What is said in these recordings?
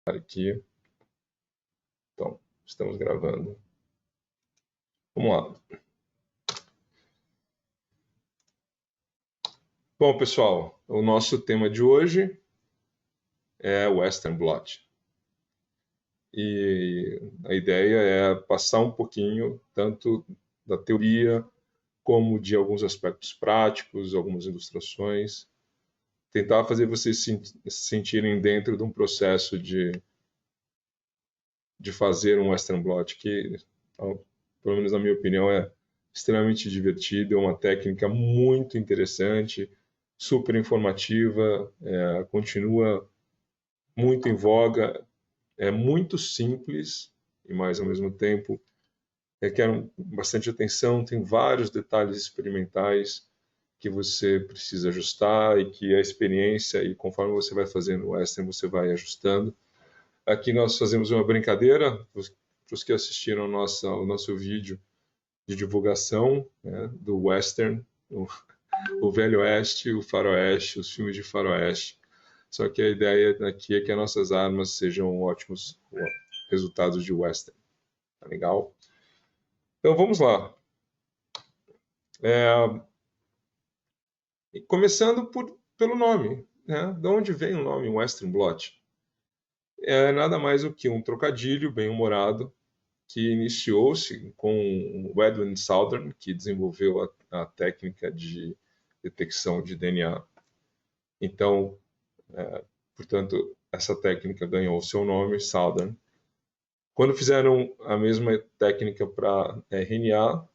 Aqui. Então, estamos gravando. Vamos lá. Bom, pessoal, o nosso tema de hoje é Western blot. E a ideia é passar um pouquinho tanto da teoria como de alguns aspectos práticos, algumas ilustrações, tentar fazer vocês se sentirem dentro de um processo de fazer um Western blot que, pelo menos na minha opinião, é extremamente divertido, é uma técnica muito interessante, super informativa, continua muito em voga, é muito simples e, mais ao mesmo tempo, requer bastante atenção, tem vários detalhes experimentais que você precisa ajustar e que a experiência, e conforme você vai fazendo o Western, você vai ajustando. Aqui nós fazemos uma brincadeira, para os que assistiram o nosso vídeo de divulgação, né, do Western, o Velho Oeste, o Faroeste, os filmes de Faroeste. Só que a ideia aqui é que as nossas armas sejam ótimos resultados de Western. Tá legal? Então vamos lá. Começando pelo nome. Né? De onde vem o nome Western blot? É nada mais do que um trocadilho bem-humorado que iniciou-se com o Edwin Southern, que desenvolveu a técnica de detecção de DNA. Então, portanto, essa técnica ganhou o seu nome, Southern. Quando fizeram a mesma técnica para RNA,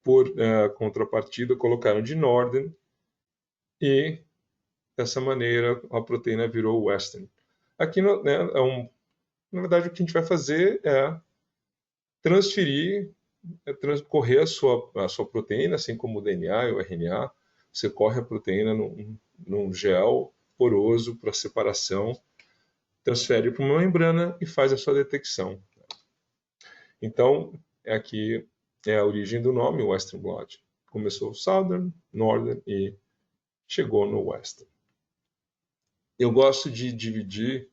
por contrapartida, colocaram de Northern e, dessa maneira, a proteína virou Western. Aqui, né, na verdade, o que a gente vai fazer é transferir, correr a sua proteína, assim como o DNA e o RNA, você corre a proteína num gel poroso para separação, transfere para uma membrana e faz a sua detecção. Então, aqui é a origem do nome, Western blot. Começou Southern, Northern e chegou no Western. Eu gosto de dividir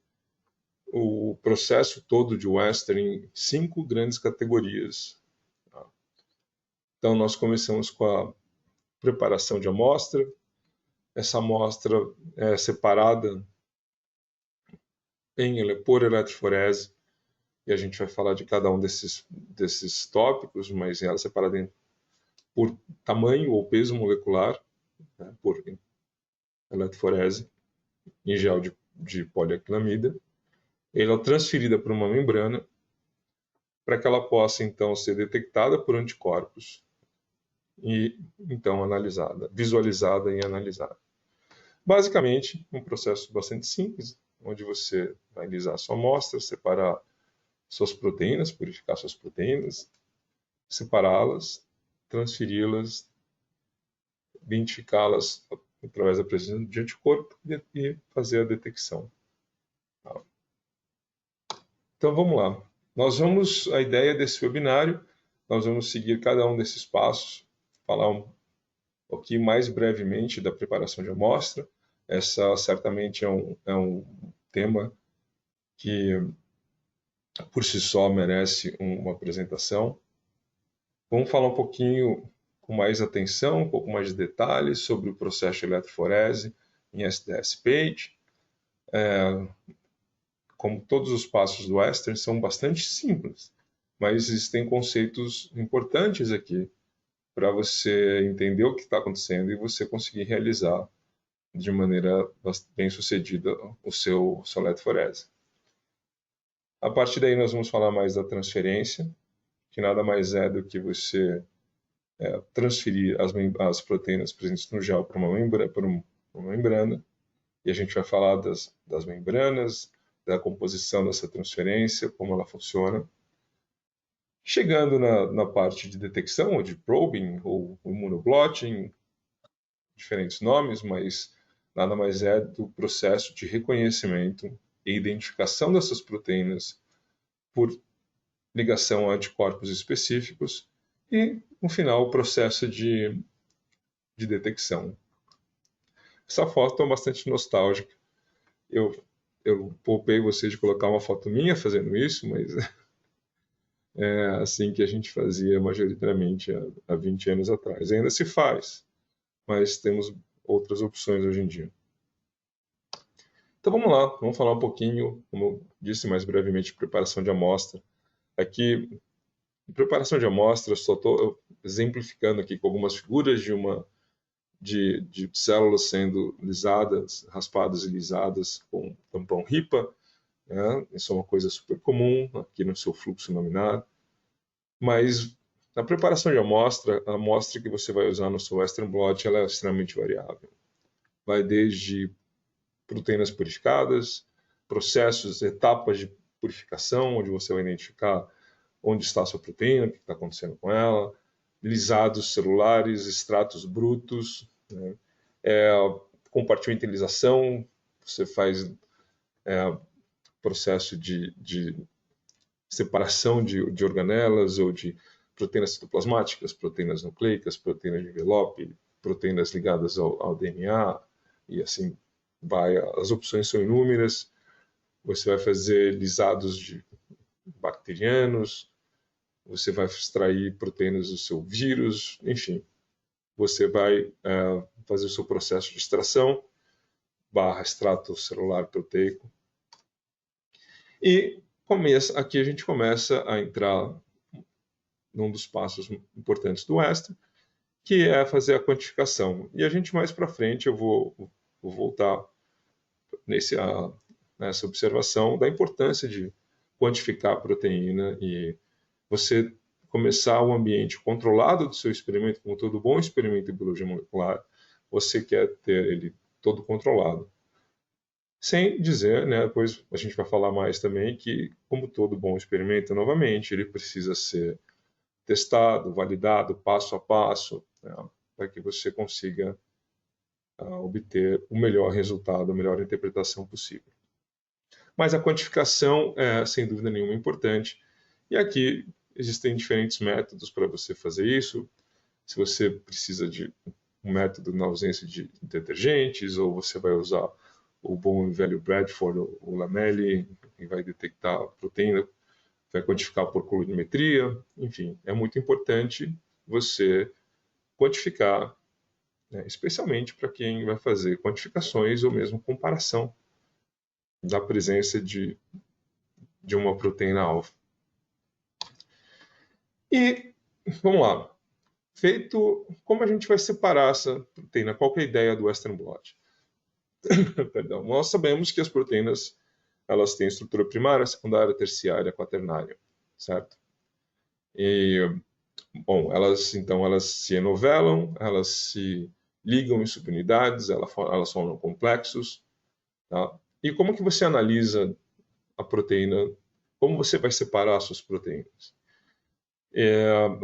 o processo todo de Western em 5 grandes categorias. Então, nós começamos com a preparação de amostra. Essa amostra é separada por eletroforese, e a gente vai falar de cada um desses tópicos, mas ela é separada por tamanho ou peso molecular, né, por eletroforese, em gel de poliacrilamida. Ela é transferida para uma membrana para que ela possa, então, ser detectada por anticorpos e, então, analisada, visualizada e analisada. Basicamente, um processo bastante simples, onde você vai analisar a sua amostra, separar suas proteínas, purificar suas proteínas, separá-las, transferi-las, identificá-las através da presença de anticorpo e fazer a detecção. Então vamos lá. A ideia desse webinário, nós vamos seguir cada um desses passos, falar um pouquinho mais brevemente da preparação de amostra. Essa certamente é um tema que por si só merece uma apresentação. Vamos falar um pouquinho com mais atenção, um pouco mais de detalhes sobre o processo de eletroforese em SDS-PAGE. Como todos os passos do Western, são bastante simples, mas existem conceitos importantes aqui para você entender o que está acontecendo e você conseguir realizar de maneira bem sucedida o seu eletroforese. A partir daí nós vamos falar mais da transferência, que nada mais é do que você transferir as proteínas presentes no gel para uma membrana, e a gente vai falar das membranas, da composição dessa transferência, como ela funciona. Chegando na parte de detecção, ou de probing, ou immunoblotting, diferentes nomes, mas nada mais é do processo de reconhecimento e identificação dessas proteínas por ligação a anticorpos específicos e, no final, o processo de detecção. Essa foto é bastante nostálgica. Eu eu poupei você de colocar uma foto minha fazendo isso, mas é assim que a gente fazia majoritariamente há 20 anos atrás. Ainda se faz, mas temos outras opções hoje em dia. Então vamos lá, vamos falar um pouquinho, como eu disse mais brevemente, de preparação de amostra. Aqui, em preparação de amostra, só estou exemplificando aqui com algumas figuras de células sendo lisadas, raspadas e lisadas com tampão RIPA. Né? Isso é uma coisa super comum aqui no seu fluxo laminar. Mas na preparação de amostra, a amostra que você vai usar no seu Western blot ela é extremamente variável. Vai desde proteínas purificadas, processos, etapas de purificação, onde você vai identificar onde está a sua proteína, o que está acontecendo com ela, lisados celulares, extratos brutos, né? Compartimentalização, você faz processo de separação de organelas ou de proteínas citoplasmáticas, proteínas nucleicas, proteínas de envelope, proteínas ligadas ao DNA, e assim vai. As opções são inúmeras. Você vai fazer lisados bacterianos, você vai extrair proteínas do seu vírus, enfim. Você vai fazer o seu processo de extração, extrato celular proteico. E aqui a gente começa a entrar num dos passos importantes do Western, que é fazer a quantificação. E a gente mais para frente, eu vou voltar nessa observação da importância de quantificar a proteína e você começar um ambiente controlado do seu experimento, como todo bom experimento em biologia molecular, você quer ter ele todo controlado. Sem dizer, né, depois a gente vai falar mais também, que como todo bom experimento, novamente, ele precisa ser testado, validado passo a passo, né, para que você consiga obter o melhor resultado, a melhor interpretação possível. Mas a quantificação é, sem dúvida nenhuma, importante. E aqui existem diferentes métodos para você fazer isso. Se você precisa de um método na ausência de detergentes, ou você vai usar o bom e velho Bradford, o Lamelli, que vai detectar a proteína, vai quantificar por colorimetria. Enfim, é muito importante você quantificar, né, especialmente para quem vai fazer quantificações ou mesmo comparação da presença de uma proteína-alfa. E, vamos lá, feito, como a gente vai separar essa proteína? Qual que é a ideia do Western blot? Perdão. Nós sabemos que as proteínas elas têm estrutura primária, secundária, terciária, quaternária, certo? E, bom, elas se enovelam, elas se ligam em subunidades, elas formam complexos, tá? E como que você analisa a proteína? Como você vai separar as suas proteínas?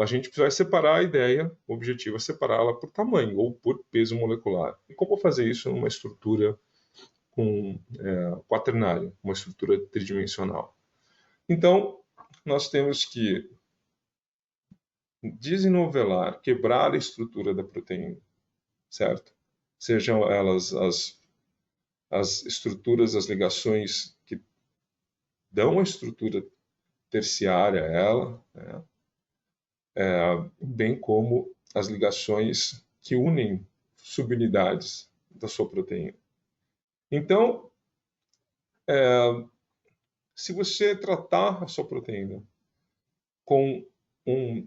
A gente vai separar a ideia, o objetivo é separá-la por tamanho ou por peso molecular. E como fazer isso numa estrutura quaternária, uma estrutura tridimensional? Então, nós temos que desenovelar, quebrar a estrutura da proteína, certo? Sejam elas as estruturas, as ligações que dão a estrutura terciária a ela, né? Bem como as ligações que unem subunidades da sua proteína. Então, se você tratar a sua proteína com um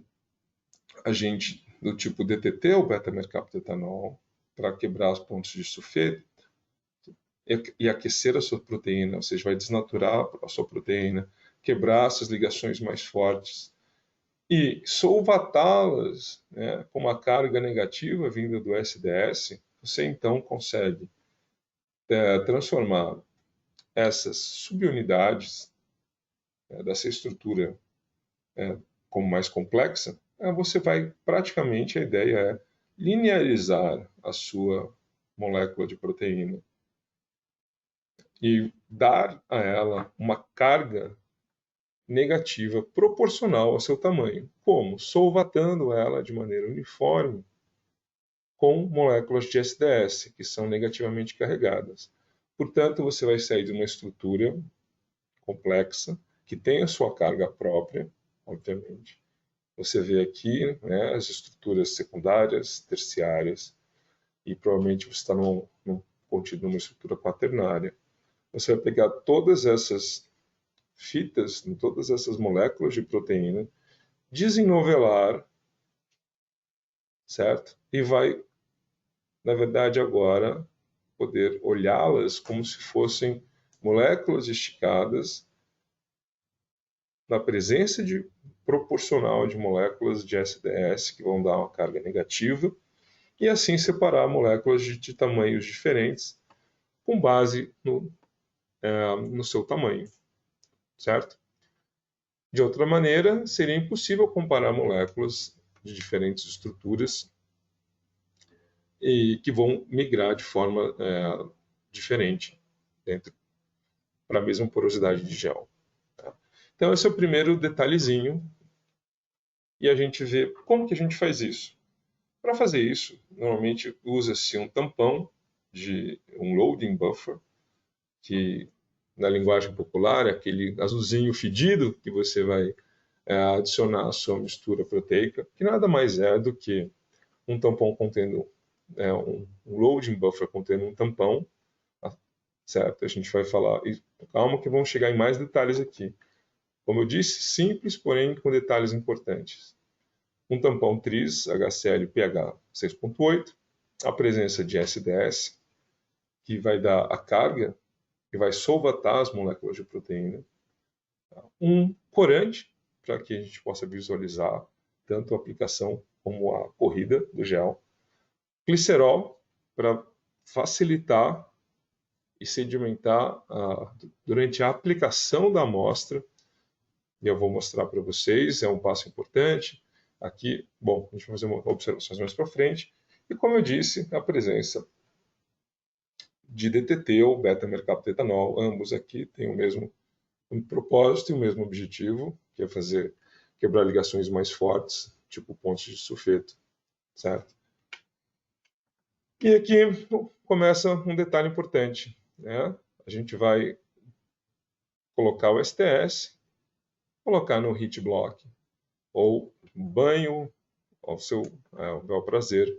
agente do tipo DTT, o beta-mercaptoetanol, para quebrar os pontos de sulfeto e aquecer a sua proteína, ou seja, vai desnaturar a sua proteína, quebrar essas ligações mais fortes e solvatá-las, né, com uma carga negativa vinda do SDS, você então consegue transformar essas subunidades dessa estrutura como mais complexa, você vai praticamente, a ideia é linearizar a sua molécula de proteína e dar a ela uma carga negativa proporcional ao seu tamanho. Como? Solvatando ela de maneira uniforme com moléculas de SDS, que são negativamente carregadas. Portanto, você vai sair de uma estrutura complexa, que tem a sua carga própria, obviamente. Você vê aqui, né, as estruturas secundárias, terciárias, e provavelmente você está contido numa estrutura quaternária. Você vai pegar todas essas fitas, todas essas moléculas de proteína, desenovelar, certo? E vai, na verdade, agora poder olhá-las como se fossem moléculas esticadas na presença proporcional de moléculas de SDS que vão dar uma carga negativa e assim separar moléculas de tamanhos diferentes com base no seu tamanho, certo? De outra maneira, seria impossível comparar moléculas de diferentes estruturas e que vão migrar de forma diferente para a mesma porosidade de gel. Tá? Então, esse é o primeiro detalhezinho. E a gente vê como que a gente faz isso. Para fazer isso, normalmente usa-se um tampão de um loading buffer, que na linguagem popular é aquele azulzinho fedido que você vai adicionar à sua mistura proteica, que nada mais é do que um tampão contendo um loading buffer contendo um tampão, certo? A gente vai falar, e calma que vamos chegar em mais detalhes aqui. Como eu disse, simples, porém com detalhes importantes. Um tampão tris HCl pH 6.8, a presença de SDS, que vai dar a carga, que vai solvatar as moléculas de proteína. Um corante, para que a gente possa visualizar tanto a aplicação como a corrida do gel. Glicerol, para facilitar e sedimentar durante a aplicação da amostra. E eu vou mostrar para vocês, é um passo importante. Aqui, bom, a gente vai fazer observações mais para frente. E como eu disse, a presença de DTT ou beta-mercaptoetanol, ambos aqui têm o mesmo propósito e o mesmo objetivo, que é quebrar ligações mais fortes, tipo pontos de sulfeto, certo? E aqui começa um detalhe importante, né? A gente vai colocar o STS, colocar no heat block, ou banho ao seu bel prazer.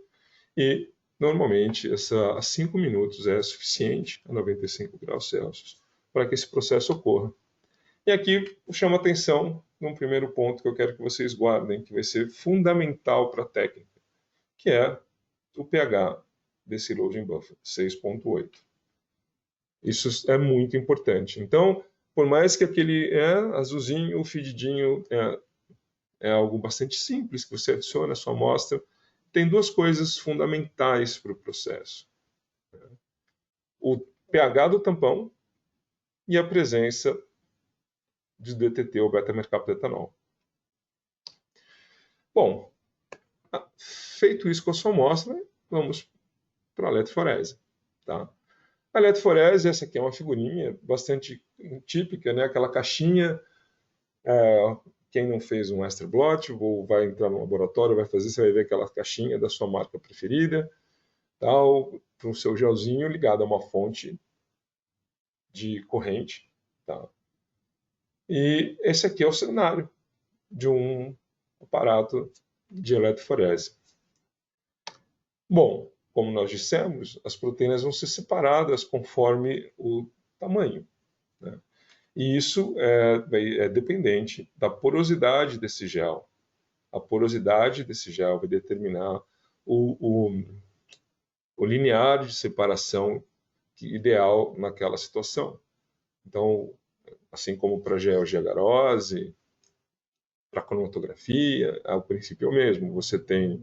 E, normalmente, a 5 minutos é suficiente, a 95 graus Celsius, para que esse processo ocorra. E aqui chama atenção num primeiro ponto que eu quero que vocês guardem, que vai ser fundamental para a técnica, que é o pH desse loading buffer, 6.8. Isso é muito importante. Então, por mais que aquele azulzinho, fedidinho, é algo bastante simples que você adiciona à sua amostra, tem duas coisas fundamentais para o processo. O pH do tampão e a presença de DTT ou beta-mercaptoetanol. Bom, feito isso com a sua amostra, vamos para a eletroforese. Tá? A eletroforese, essa aqui é uma figurinha bastante típica, né? Aquela caixinha, quem não fez um extra blot ou vai entrar no laboratório, vai fazer, você vai ver aquela caixinha da sua marca preferida, tal, para o seu gelzinho ligado a uma fonte de corrente. Tá? E esse aqui é o cenário de um aparato de eletroforese. Bom, como nós dissemos, as proteínas vão ser separadas conforme o tamanho. Né? E isso é dependente da porosidade desse gel. A porosidade desse gel vai determinar o linear de separação ideal naquela situação. Então, assim como para gel de agarose, para cromatografia, o princípio é o mesmo. Você tem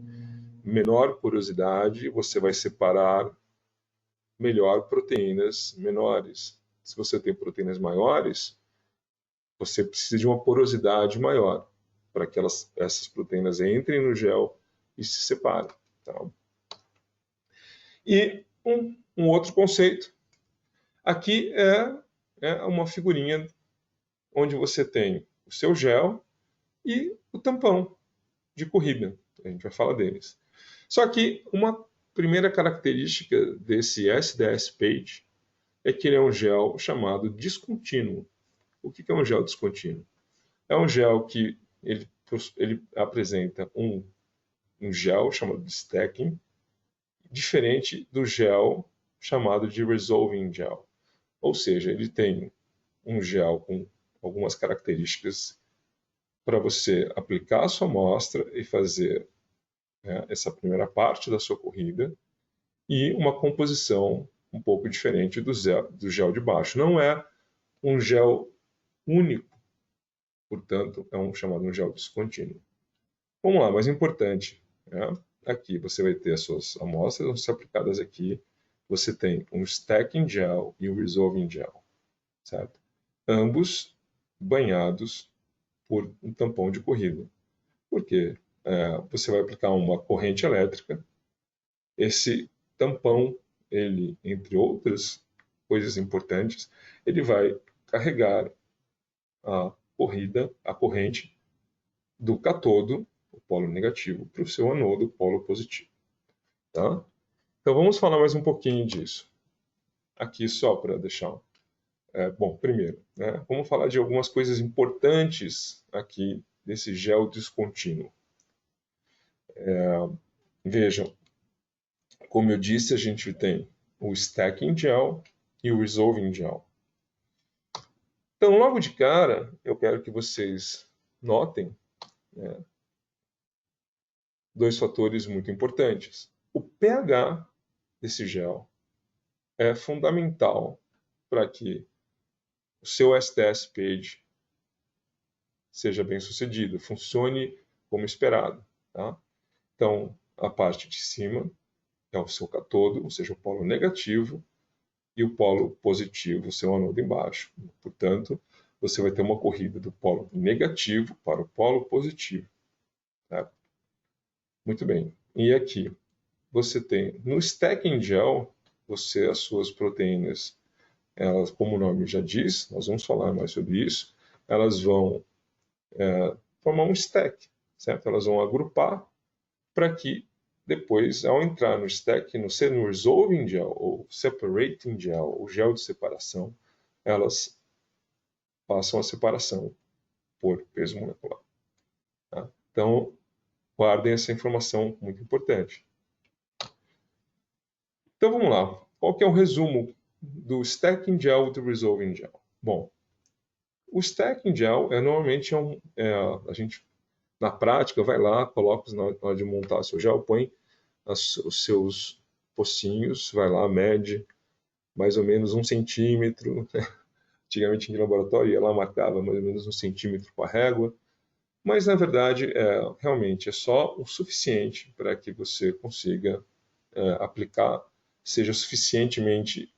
menor porosidade, você vai separar melhor proteínas menores. Se você tem proteínas maiores, você precisa de uma porosidade maior para que essas proteínas entrem no gel e se separem. Tá? E um outro conceito. Aqui é uma figurinha onde você tem o seu gel e o tampão de corrida. A gente vai falar deles. Só que uma primeira característica desse SDS Page é que ele é um gel chamado descontínuo. O que é um gel descontínuo? É um gel que ele apresenta um gel chamado de stacking, diferente do gel chamado de resolving gel. Ou seja, ele tem um gel com algumas características para você aplicar a sua amostra e fazer essa primeira parte da sua corrida, e uma composição um pouco diferente do gel de baixo. Não é um gel único, portanto, é um chamado um gel descontínuo. Vamos lá, mais importante, né? Aqui você vai ter as suas amostras, vão ser aplicadas aqui. Você tem um stacking gel e um resolving gel, certo? Ambos banhados por um tampão de corrida. Por quê? Você vai aplicar uma corrente elétrica, esse tampão, ele, entre outras coisas importantes, ele vai carregar a corrente do catodo, o polo negativo, para o seu anodo, o polo positivo. Tá? Então vamos falar mais um pouquinho disso. Aqui só para deixar. Bom, primeiro, né, vamos falar de algumas coisas importantes aqui desse gel descontínuo. Vejam, como eu disse, a gente tem o stacking gel e o resolving gel. Então, logo de cara, eu quero que vocês notem, né, dois fatores muito importantes. O pH desse gel é fundamental para que o seu STS page seja bem sucedido, funcione como esperado. Tá? Então, a parte de cima é o seu catodo, ou seja, o polo negativo, e o polo positivo, o seu anodo embaixo. Portanto, você vai ter uma corrida do polo negativo para o polo positivo. Tá? Muito bem. E aqui, você tem no stacking gel, as suas proteínas, elas, como o nome já diz, nós vamos falar mais sobre isso, elas vão formar um stack, certo? Elas vão agrupar para que depois, ao entrar no stack, no resolving gel ou separating gel, o gel de separação, elas façam a separação por peso molecular. Tá? Então, guardem essa informação muito importante. Então vamos lá. Qual que é o resumo do stacking gel e do resolving gel? Bom, o stacking gel normalmente a gente na prática vai lá, coloca na hora de montar seu gel, põe os seus pocinhos, vai lá, mede mais ou menos 1 centímetro. Antigamente em laboratório ia lá, marcava mais ou menos 1 centímetro com a régua, mas na verdade realmente é só o suficiente para que você consiga aplicar, seja suficientemente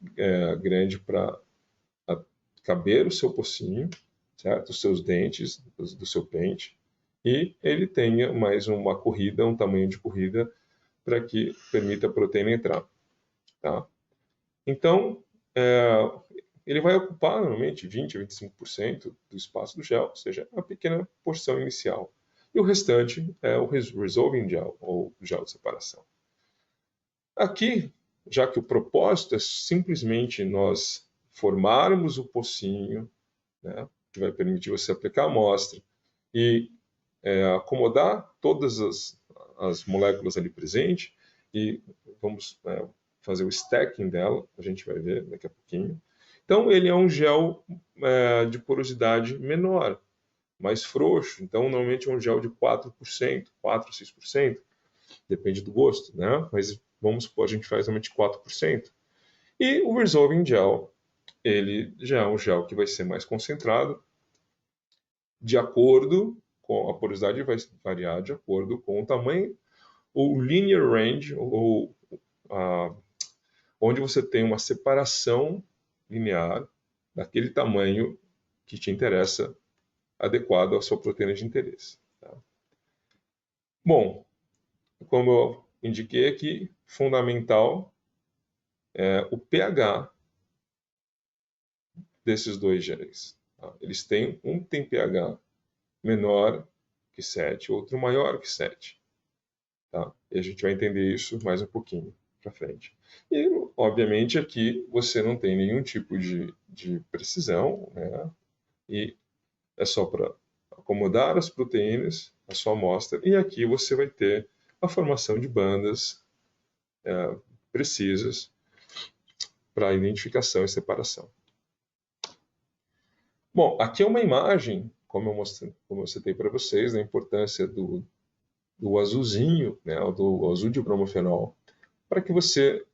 grande para caber o seu pocinho, certo? Os seus dentes do seu pente, e ele tenha mais uma corrida, um tamanho de corrida para que permita a proteína entrar. Tá? Então, ele vai ocupar normalmente 20 a 25% do espaço do gel, ou seja, uma pequena porção inicial. E o restante é o resolving gel, ou gel de separação. Aqui, já que o propósito é simplesmente nós formarmos o pocinho, né, que vai permitir você aplicar a amostra e acomodar todas as moléculas ali presentes, e vamos fazer o stacking dela, a gente vai ver daqui a pouquinho. Então, ele é um gel de porosidade menor, mais frouxo. Então, normalmente é um gel de 4%, 4, 6%, depende do gosto, né? Mas vamos supor, a gente faz realmente 4%. E o resolving gel, ele já é um gel que vai ser mais concentrado, de acordo com a porosidade, vai variar de acordo com o tamanho, o linear range, ou onde você tem uma separação linear daquele tamanho que te interessa, adequado à sua proteína de interesse. Tá? Bom, como eu indiquei aqui, fundamental é o pH desses dois géis. Tá? Eles têm, um tem pH menor que 7, outro maior que 7. Tá? E a gente vai entender isso mais um pouquinho. para frente. E, obviamente, aqui você não tem nenhum tipo de precisão, né? E é só para acomodar as proteínas, a sua amostra, e aqui você vai ter a formação de bandas precisas para identificação e separação. Bom, aqui é uma imagem, como eu citei para vocês, da importância do azulzinho, né, do azul de bromofenol, para que você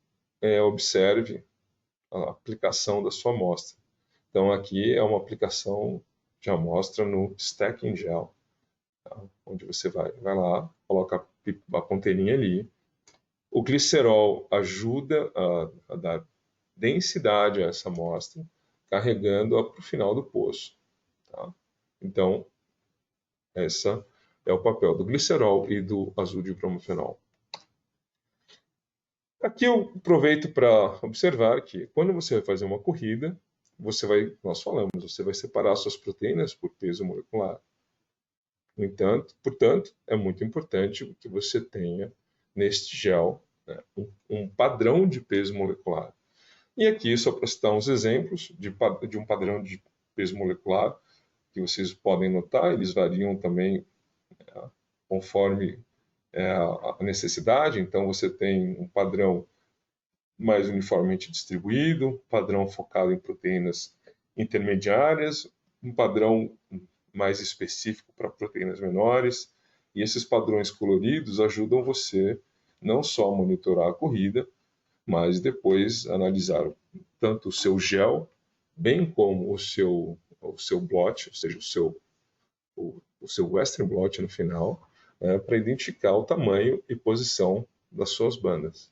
observe a aplicação da sua amostra. Então, aqui é uma aplicação de amostra no Stacking Gel, tá? Onde você vai lá, coloca a ponteirinha ali. O glicerol ajuda a dar densidade a essa amostra, carregando-a para o final do poço. Tá? Então, esse é o papel do glicerol e do azul de bromofenol. Aqui eu aproveito para observar que quando você vai fazer uma corrida, nós falamos, você vai separar suas proteínas por peso molecular. No entanto, portanto, é muito importante que você tenha neste gel, né, um padrão de peso molecular. E aqui, só para citar uns exemplos de um padrão de peso molecular, que vocês podem notar, eles variam também conforme a necessidade. Então, você tem um padrão mais uniformemente distribuído, padrão focado em proteínas intermediárias, um padrão mais específico para proteínas menores. E esses padrões coloridos ajudam você não só a monitorar a corrida, mas depois analisar tanto o seu gel, bem como o seu blot, ou seja, o seu Western blot no final, para identificar o tamanho e posição das suas bandas.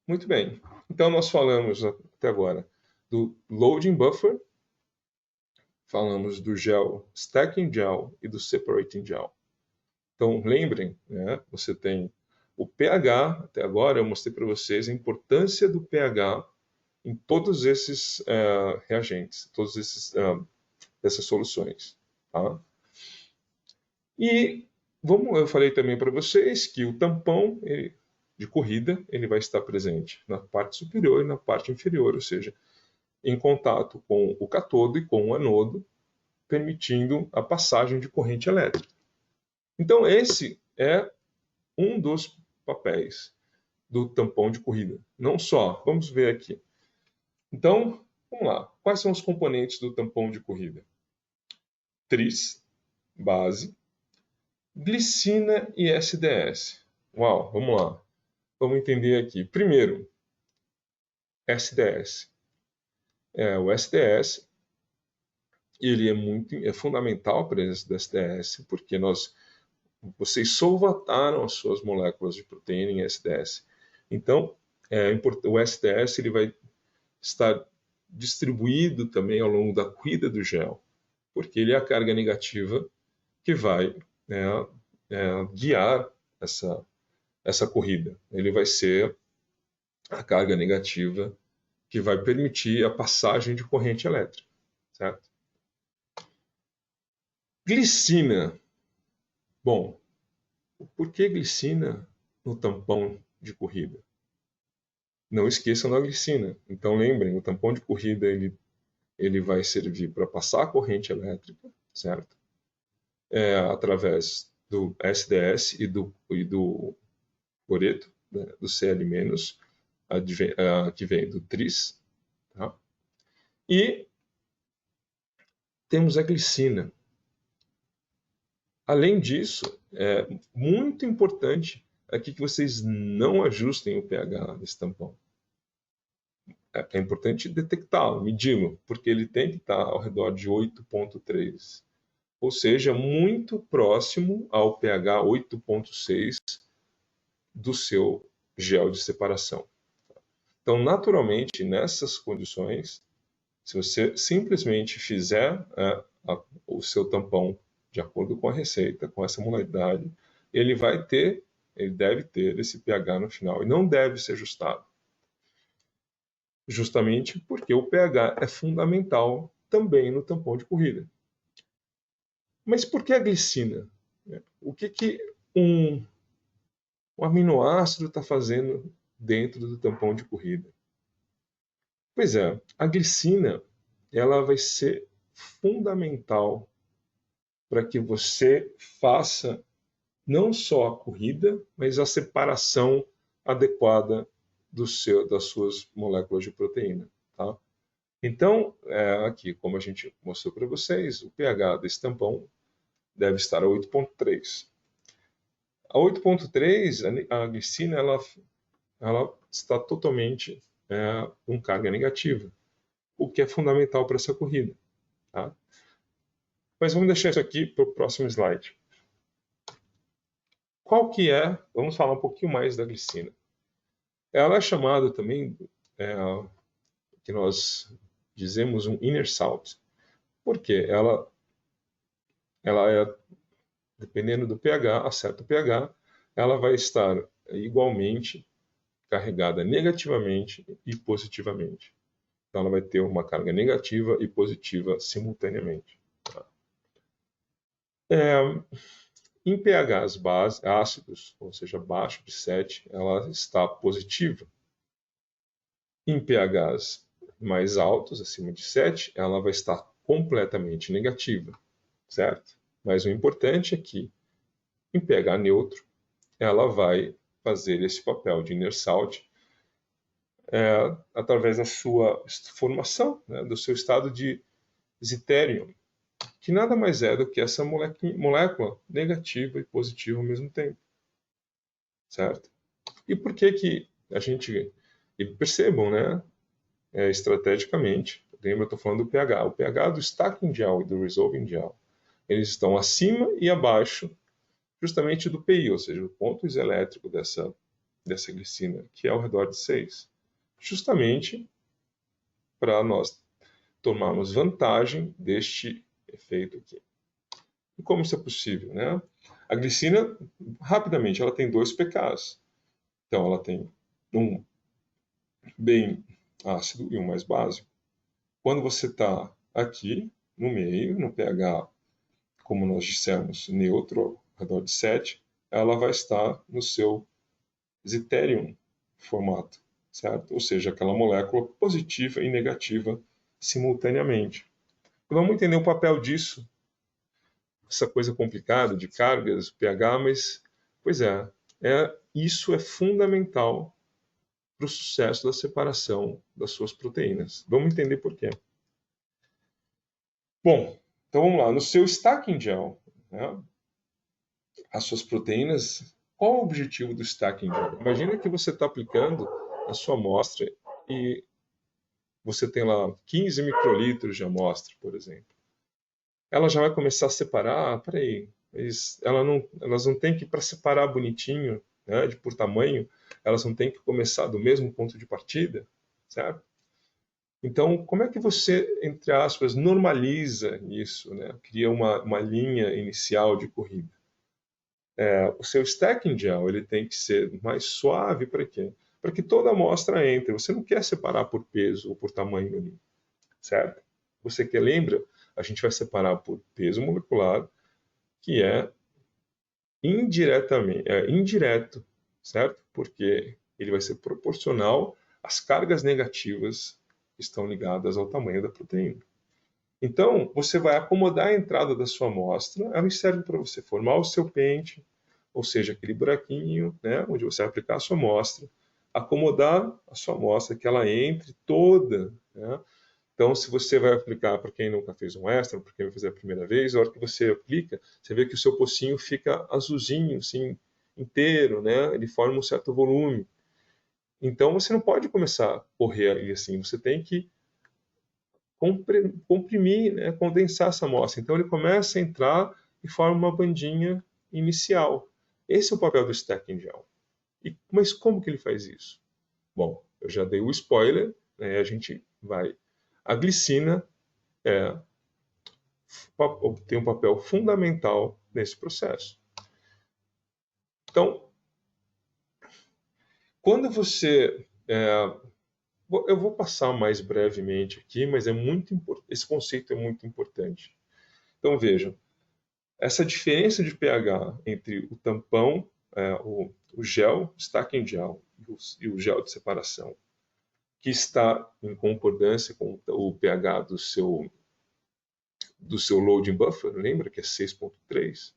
Muito bem. Então, nós falamos até agora do loading buffer, falamos do gel stacking gel e do separating gel. Então, lembrem, né, você tem o pH, até agora eu mostrei para vocês a importância do pH em todos esses reagentes, essas soluções. Tá? E eu falei também para vocês que o tampão de corrida ele vai estar presente na parte superior e na parte inferior, ou seja, em contato com o catodo e com o anodo, permitindo a passagem de corrente elétrica. Então, esse é um dos papéis do tampão de corrida. Não só, vamos ver aqui. Então, vamos lá. Quais são os componentes do tampão de corrida? Tris, base, glicina e SDS. Uau, vamos lá. Vamos entender aqui. Primeiro, SDS. O SDS ele é fundamental para a presença do SDS, porque vocês solvataram as suas moléculas de proteína em SDS. Então, o SDS ele vai estar distribuído também ao longo da corrida do gel, porque ele é a carga negativa que vai guiar essa corrida. Ele vai ser a carga negativa que vai permitir a passagem de corrente elétrica, certo? Glicina. Bom, por que glicina no tampão de corrida? Não esqueçam da glicina. Então lembrem, o tampão de corrida ele vai servir para passar a corrente elétrica, certo? Através do SDS e do coreto, né? Do Cl-, que vem do tris. Tá? E temos a glicina. Além disso, é muito importante aqui que vocês não ajustem o pH desse tampão. É importante detectá-lo, medi-lo, porque ele tem que estar ao redor de 8,3. Ou seja, muito próximo ao pH 8,6 do seu gel de separação. Então, naturalmente, nessas condições, se você simplesmente fizer o seu tampão de acordo com a receita, com essa modalidade, ele deve ter esse pH no final e não deve ser ajustado. Justamente porque o pH é fundamental também no tampão de corrida. Mas por que a glicina? O que um o aminoácido está fazendo dentro do tampão de corrida? Pois é, a glicina ela vai ser fundamental para que você faça não só a corrida, mas a separação adequada das suas moléculas de proteína. Tá? Então, aqui, como a gente mostrou para vocês, o pH desse tampão deve estar a 8,3. A 8,3, a glicina, ela está totalmente com carga negativa, o que é fundamental para essa corrida. Tá? Mas vamos deixar isso aqui para o próximo slide. Qual que é? Vamos falar um pouquinho mais da glicina. Ela é chamada também, que nós dizemos um inner salt. Por quê? Ela é, dependendo do pH, a certo pH, ela vai estar igualmente carregada negativamente e positivamente. Então, ela vai ter uma carga negativa e positiva simultaneamente. Tá? Em pHs ácidos, ou seja, abaixo de 7, ela está positiva. Em pHs mais altos, acima de 7, ela vai estar completamente negativa, certo? Mas o importante é que, em pH neutro, ela vai fazer esse papel de inner salt através da sua formação, né, do seu estado de Zeiterium, que nada mais é do que essa molécula negativa e positiva ao mesmo tempo, certo? E por que que a gente... E percebam, né, estrategicamente, lembra, eu estou falando do pH. O pH do stacking gel e do resolving gel, eles estão acima e abaixo justamente do PI, ou seja, o ponto isoelétrico dessa glicina, que é ao redor de 6. Justamente para nós tomarmos vantagem deste efeito aqui. E como isso é possível, né? A glicina, rapidamente, ela tem 2 pKs. Então, ela tem um bem ácido e um mais básico. Quando você está aqui, no meio, no pH, como nós dissemos, neutro, ao redor de 7, ela vai estar no seu Zeiterium formato, certo? Ou seja, aquela molécula positiva e negativa simultaneamente. Vamos entender o papel disso, essa coisa complicada de cargas, pH, mas, pois isso é fundamental para o sucesso da separação das suas proteínas. Vamos entender por quê. Bom, então vamos lá. No seu stacking gel, né, as suas proteínas, qual é o objetivo do stacking gel? Imagina que você está aplicando a sua amostra e você tem lá 15 microlitros de amostra, por exemplo. Ela já vai começar a separar, peraí, elas não têm que, para separar bonitinho, né, por tamanho, elas não têm que começar do mesmo ponto de partida, certo? Então, como é que você, entre aspas, normaliza isso, né? Cria uma linha inicial de corrida? O seu stacking gel ele tem que ser mais suave para quê? Para que toda a amostra entre. Você não quer separar por peso ou por tamanho ali, certo? Você que lembra, a gente vai separar por peso molecular, que é indireto, certo? Porque ele vai ser proporcional às cargas negativas que estão ligadas ao tamanho da proteína. Então, você vai acomodar a entrada da sua amostra, ela serve para você formar o seu pente, ou seja, aquele buraquinho, né, onde você vai aplicar a sua amostra, acomodar a sua amostra, que ela entre toda, né? Então, se você vai aplicar, para quem nunca fez um extra, para quem vai fazer a primeira vez, a hora que você aplica, você vê que o seu pocinho fica azulzinho, assim, inteiro, né? Ele forma um certo volume. Então, você não pode começar a correr ali assim, você tem que comprimir, né? Condensar essa amostra. Então, ele começa a entrar e forma uma bandinha inicial. Esse é o papel do stacking gel. Mas como que ele faz isso? Bom, eu já dei o spoiler, né? A gente vai... A glicina tem um papel fundamental nesse processo. Então, quando você... eu vou passar mais brevemente aqui, mas esse conceito é muito importante. Então, vejam, essa diferença de pH entre o tampão, o gel, stacking gel e o gel de separação, que está em concordância com o pH do seu loading buffer, lembra que é 6.3?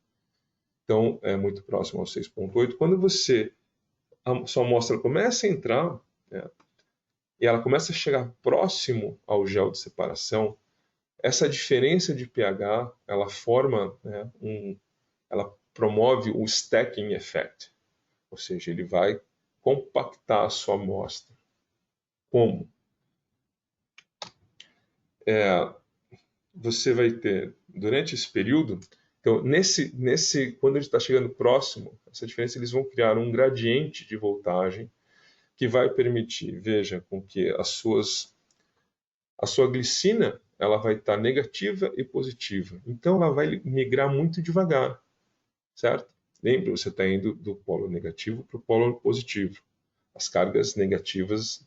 Então, é muito próximo ao 6.8. Quando a sua amostra começa a entrar, né, e ela começa a chegar próximo ao gel de separação, essa diferença de pH, ela forma, né, ela promove o stacking effect, ou seja, ele vai compactar a sua amostra. Como? Você vai ter, durante esse período, então, quando ele está chegando próximo, essa diferença, eles vão criar um gradiente de voltagem que vai permitir, veja, com que a sua glicina ela vai estar negativa e positiva. Então, ela vai migrar muito devagar, certo? Lembra, você está indo do polo negativo para o polo positivo. As cargas negativas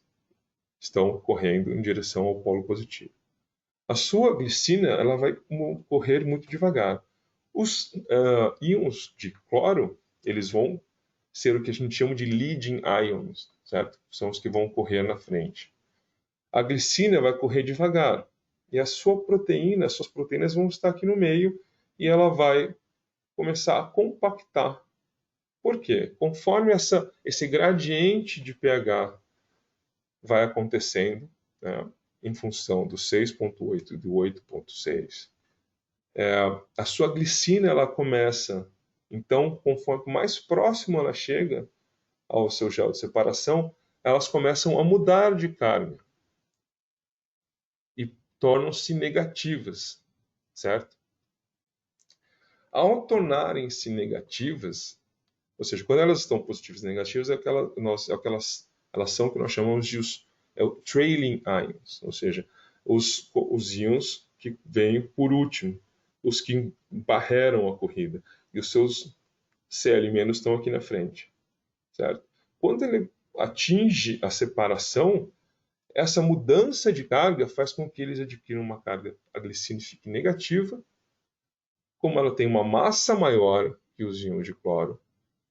estão correndo em direção ao polo positivo. A sua glicina ela vai correr muito devagar. Os íons de cloro, eles vão ser o que a gente chama de leading ions, certo? São os que vão correr na frente. A glicina vai correr devagar e a sua proteína, as suas proteínas vão estar aqui no meio e ela vai começar a compactar. Por quê? Conforme esse gradiente de pH vai acontecendo, né, em função do 6.8 e do 8.6, a sua glicina ela começa, então, conforme mais próximo ela chega ao seu gel de separação, elas começam a mudar de carga e tornam-se negativas, certo? Ao tornarem-se negativas, ou seja, quando elas estão positivas e negativas, elas são o que nós chamamos de trailing ions, ou seja, os íons que vêm por último, os que barreram a corrida, e os seus Cl- estão aqui na frente, certo? Quando ele atinge a separação, essa mudança de carga faz com que eles adquiram uma carga, a glicina fique negativa. Como ela tem uma massa maior que os íons de cloro,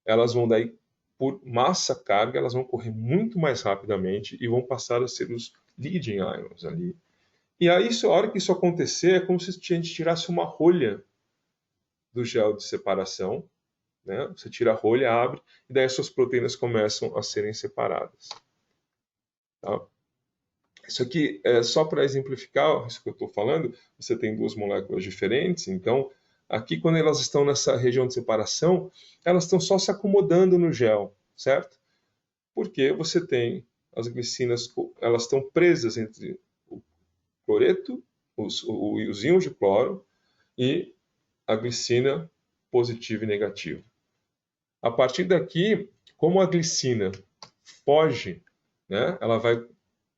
elas vão daí, por massa carga, elas vão correr muito mais rapidamente e vão passar a ser os leading ions ali. E aí, a hora que isso acontecer, é como se a gente tirasse uma rolha do gel de separação, né? Você tira a rolha, abre, e daí as suas proteínas começam a serem separadas. Tá? Isso aqui é só para exemplificar isso que eu estou falando. Você tem duas moléculas diferentes, então aqui quando elas estão nessa região de separação, elas estão só se acomodando no gel, certo? Porque você tem as glicinas, elas estão presas entre o cloreto, os íons de cloro e a glicina positiva e negativa. A partir daqui, como a glicina foge, né, ela vai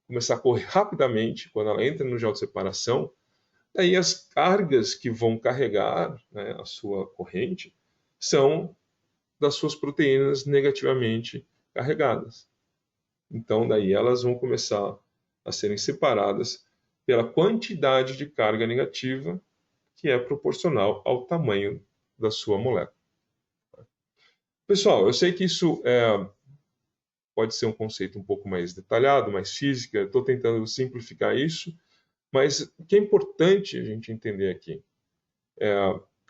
começar a correr rapidamente quando ela entra no gel de separação, daí as cargas que vão carregar, né, a sua corrente são das suas proteínas negativamente carregadas. Então, daí elas vão começar a serem separadas pela quantidade de carga negativa que é proporcional ao tamanho da sua molécula. Pessoal, eu sei que isso pode ser um conceito um pouco mais detalhado, mais física, estou tentando simplificar isso, mas o que é importante a gente entender aqui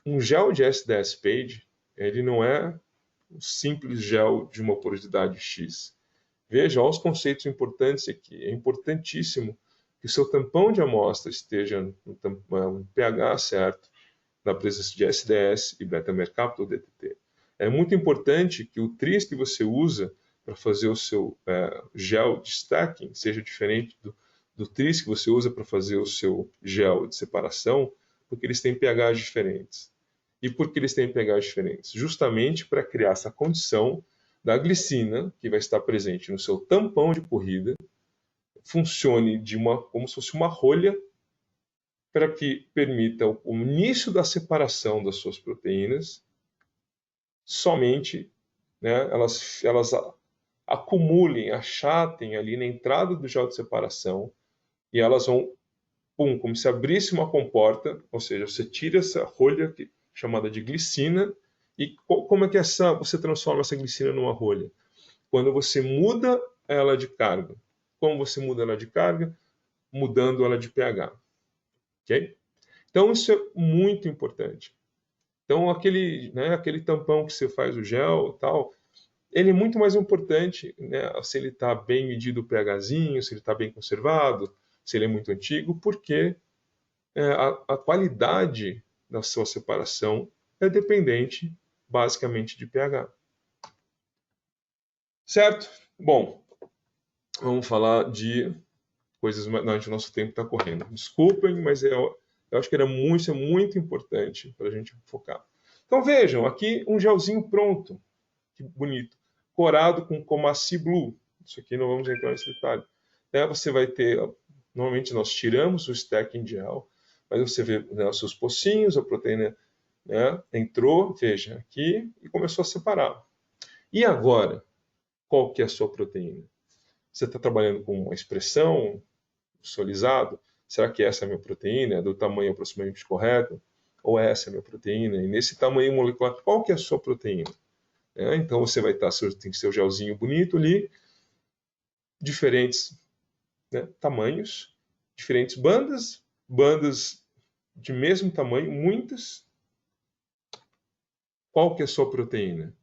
um gel de S10-Page, ele não é um simples gel de uma porosidade X. Veja, olha os conceitos importantes aqui. É importantíssimo que o seu tampão de amostra esteja no pH certo, na presença de SDS e beta-mercapto DTT. É muito importante que o tris que você usa para fazer o seu gel de stacking seja diferente do tris que você usa para fazer o seu gel de separação, porque eles têm pHs diferentes. E por que eles têm pHs diferentes? Justamente para criar essa condição da glicina, que vai estar presente no seu tampão de corrida, funcione como se fosse uma rolha para que permita o início da separação das suas proteínas, somente, né, elas acumulem, achatem ali na entrada do gel de separação e elas vão, como se abrisse uma comporta, ou seja, você tira essa rolha chamada de glicina E como é que você transforma essa glicina numa rolha? Quando você muda ela de carga. Como você muda ela de carga? Mudando ela de pH. Ok? Então, isso é muito importante. Então, aquele tampão que você faz o gel tal, ele é muito mais importante, né, se ele está bem medido o pHzinho, se ele está bem conservado, se ele é muito antigo, porque a qualidade da sua separação é dependente basicamente de pH. Certo? Bom, vamos falar de coisas. Não, o nosso tempo está correndo. Desculpem, mas eu acho que isso é muito importante para a gente focar. Então vejam, aqui um gelzinho pronto. Que bonito. Corado com Comaci Blue. Isso aqui não vamos entrar nesse detalhe. Você vai ter, normalmente nós tiramos o stacking gel, mas você vê, né, os seus pocinhos, a proteína, né, entrou, veja, aqui e começou a separar. E agora, qual que é a sua proteína? Você está trabalhando com uma expressão, visualizado? Será que essa é a minha proteína? É do tamanho aproximadamente correto? Ou essa é a minha proteína? E nesse tamanho molecular, qual que é a sua proteína? Então você vai estar, tem seu gelzinho bonito ali, diferentes, né, tamanhos, diferentes bandas de mesmo tamanho, muitas. Qual que é a sua proteína?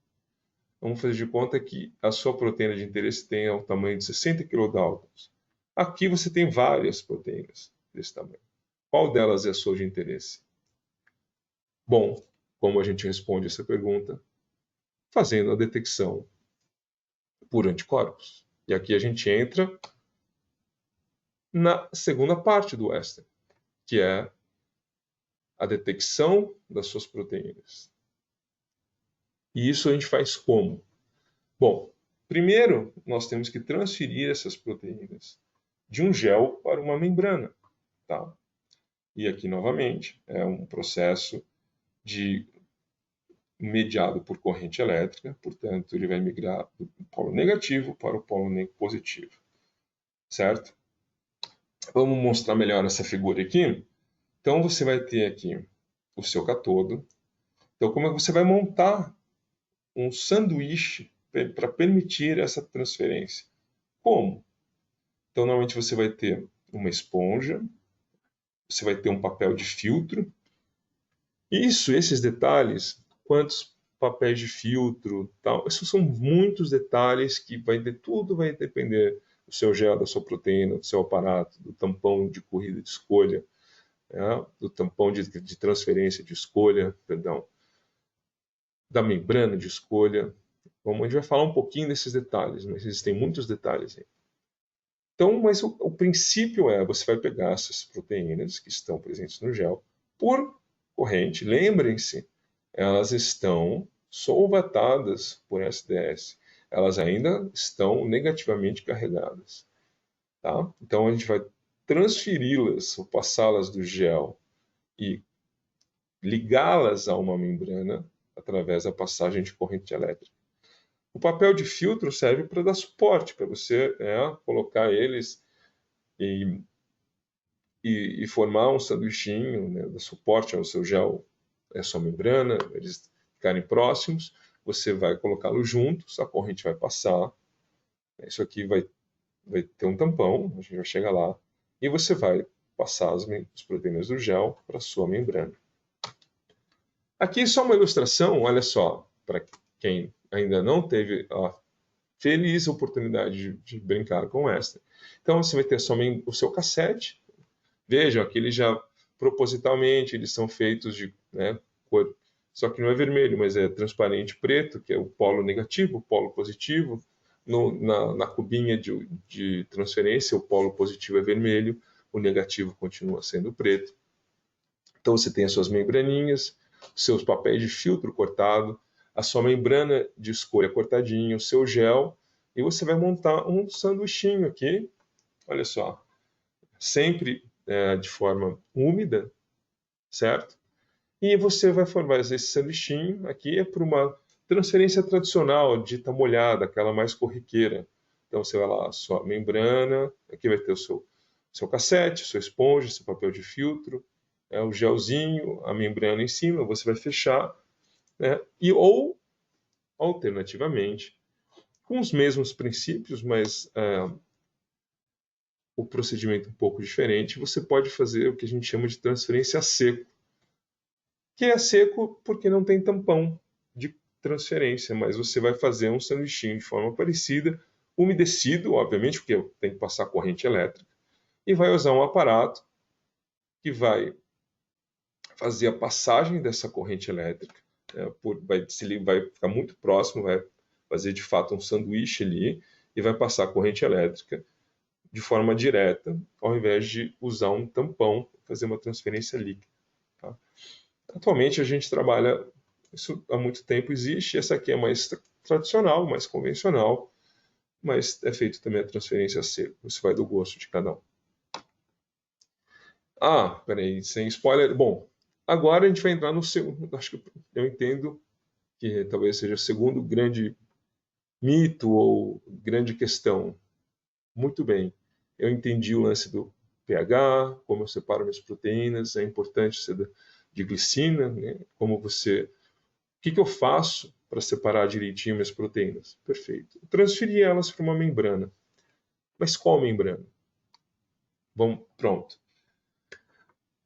Vamos fazer de conta que a sua proteína de interesse tem o tamanho de 60 kilodaltons. Aqui você tem várias proteínas desse tamanho. Qual delas é a sua de interesse? Bom, como a gente responde essa pergunta? Fazendo a detecção por anticorpos. E aqui a gente entra na segunda parte do Western, que é a detecção das suas proteínas. E isso a gente faz como? Bom, primeiro nós temos que transferir essas proteínas de um gel para uma membrana. Tá? E aqui, novamente, é um processo mediado por corrente elétrica, portanto, ele vai migrar do polo negativo para o polo positivo. Certo? Vamos mostrar melhor essa figura aqui. Então, você vai ter aqui o seu catodo. Então, como é que você vai montar um sanduíche para permitir essa transferência? Como? Então, normalmente você vai ter uma esponja, você vai ter um papel de filtro. Esses detalhes, quantos papéis de filtro, tal, esses são muitos detalhes que tudo vai depender do seu gel, da sua proteína, do seu aparato, do tampão de corrida de escolha, do tampão de transferência de escolha, perdão, da membrana de escolha. Bom, a gente vai falar um pouquinho desses detalhes, mas existem muitos detalhes aí. Então, mas o princípio é, você vai pegar essas proteínas que estão presentes no gel por corrente. Lembrem-se, elas estão solvatadas por SDS. Elas ainda estão negativamente carregadas. Tá? Então, a gente vai transferi-las, ou passá-las do gel e ligá-las a uma membrana através da passagem de corrente elétrica. O papel de filtro serve para dar suporte, para você colocar eles e formar um sanduichinho, né, dar suporte ao seu gel, a sua membrana, eles ficarem próximos, você vai colocá-los juntos, a corrente vai passar, isso aqui vai ter um tampão, a gente vai chegar lá, e você vai passar as proteínas do gel para a sua membrana. Aqui só uma ilustração, olha só, para quem ainda não teve a feliz oportunidade de brincar com esta. Então você vai ter o seu cassete. Vejam, aqui eles já propositalmente eles são feitos de cor, só que não é vermelho, mas é transparente preto, que é o polo negativo, o polo positivo. Na cubinha de transferência, o polo positivo é vermelho, o negativo continua sendo preto. Então você tem as suas membraninhas, seus papéis de filtro cortado, a sua membrana de escolha cortadinha, o seu gel, e você vai montar um sanduichinho aqui, olha só, sempre de forma úmida, certo? E você vai formar esse sanduichinho aqui para uma transferência tradicional, dita molhada, aquela mais corriqueira. Então você vai lá, a sua membrana, aqui vai ter o seu cassete, sua esponja, seu papel de filtro, o gelzinho, a membrana em cima, você vai fechar né? Ou, alternativamente, com os mesmos princípios, mas o procedimento um pouco diferente, você pode fazer o que a gente chama de transferência a seco, que é seco porque não tem tampão de transferência, mas você vai fazer um sanduichinho de forma parecida, umedecido, obviamente, porque tem que passar corrente elétrica, e vai usar um aparato que vai fazer a passagem dessa corrente elétrica, vai ficar muito próximo, vai fazer de fato um sanduíche ali, e vai passar a corrente elétrica de forma direta, ao invés de usar um tampão, fazer uma transferência líquida. Tá? Atualmente a gente trabalha, isso há muito tempo existe, essa aqui é mais tradicional, mais convencional, mas é feito também a transferência a seco, isso vai do gosto de cada um. Ah, peraí, sem spoiler. Bom, agora a gente vai entrar no segundo, acho que eu entendo que talvez seja o segundo grande mito ou grande questão. Muito bem, eu entendi o lance do pH, como eu separo minhas proteínas, a importância de glicina, né? Como você... O que eu faço para separar direitinho minhas proteínas? Perfeito. Transferir elas para uma membrana. Mas qual membrana? Bom, pronto.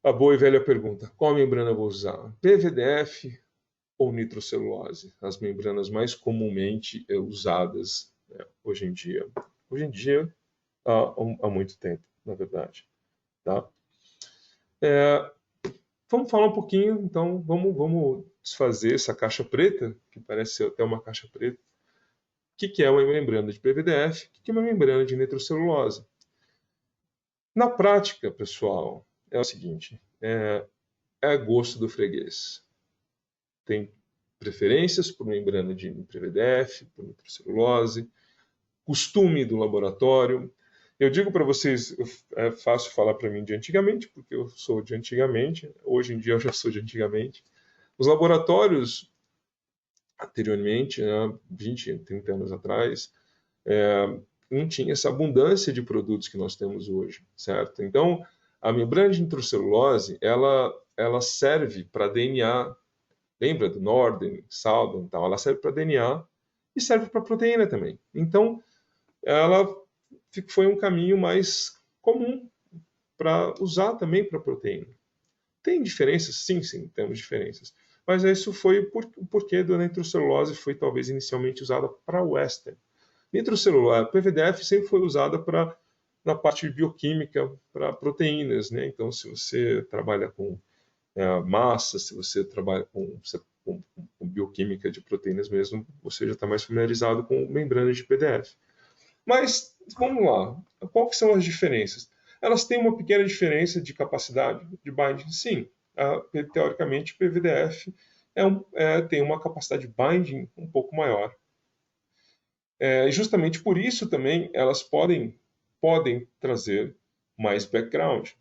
A boa e velha pergunta: qual membrana eu vou usar? PVDF ou nitrocelulose? As membranas mais comumente usadas, né, hoje em dia. Hoje em dia, há muito tempo, na verdade. Tá? Vamos falar um pouquinho, então, vamos desfazer essa caixa preta, que parece ser até uma caixa preta. O que é uma membrana de PVDF? O que é uma membrana de nitrocelulose? Na prática, pessoal, é o seguinte: é gosto do freguês. Tem preferências por membrana de PVDF, por nitrocelulose, costume do laboratório. Eu digo para vocês, é fácil falar para mim de antigamente, porque eu sou de antigamente, hoje em dia eu já sou de antigamente. Os laboratórios, anteriormente, né, 20, 30 anos atrás, não tinha essa abundância de produtos que nós temos hoje, certo? Então, a membrana de nitrocelulose, ela serve para DNA. Lembra do Norden, Southern, tal? Ela serve para DNA e serve para proteína também. Então, ela foi um caminho mais comum para usar também para proteína. Tem diferenças? Sim, temos diferenças. Mas isso foi o porquê da nitrocelulose foi talvez inicialmente usada para western. Nitrocelulose, PVDF sempre foi usada na parte bioquímica para proteínas, né? Então, se você trabalha com massa, se você trabalha com bioquímica de proteínas mesmo, você já está mais familiarizado com membranas de PDF. Mas, vamos lá, quais são as diferenças? Elas têm uma pequena diferença de capacidade de binding, sim. Teoricamente, o PVDF tem uma capacidade de binding um pouco maior. Justamente por isso também elas podem trazer mais background.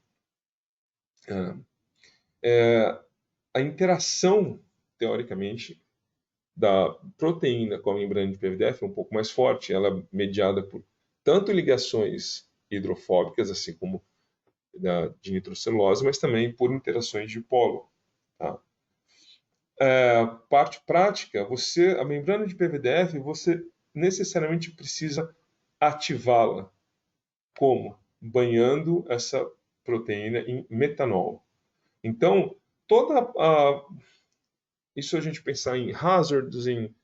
A interação, teoricamente, da proteína com a membrana de PVDF é um pouco mais forte. Ela é mediada por tanto ligações hidrofóbicas, assim como de nitrocelulose, mas também por interações de polo. Tá? Parte prática, a membrana de PVDF, você necessariamente precisa ativá-la. Como? Banhando essa proteína em metanol. Então, isso a gente pensar em hazards, em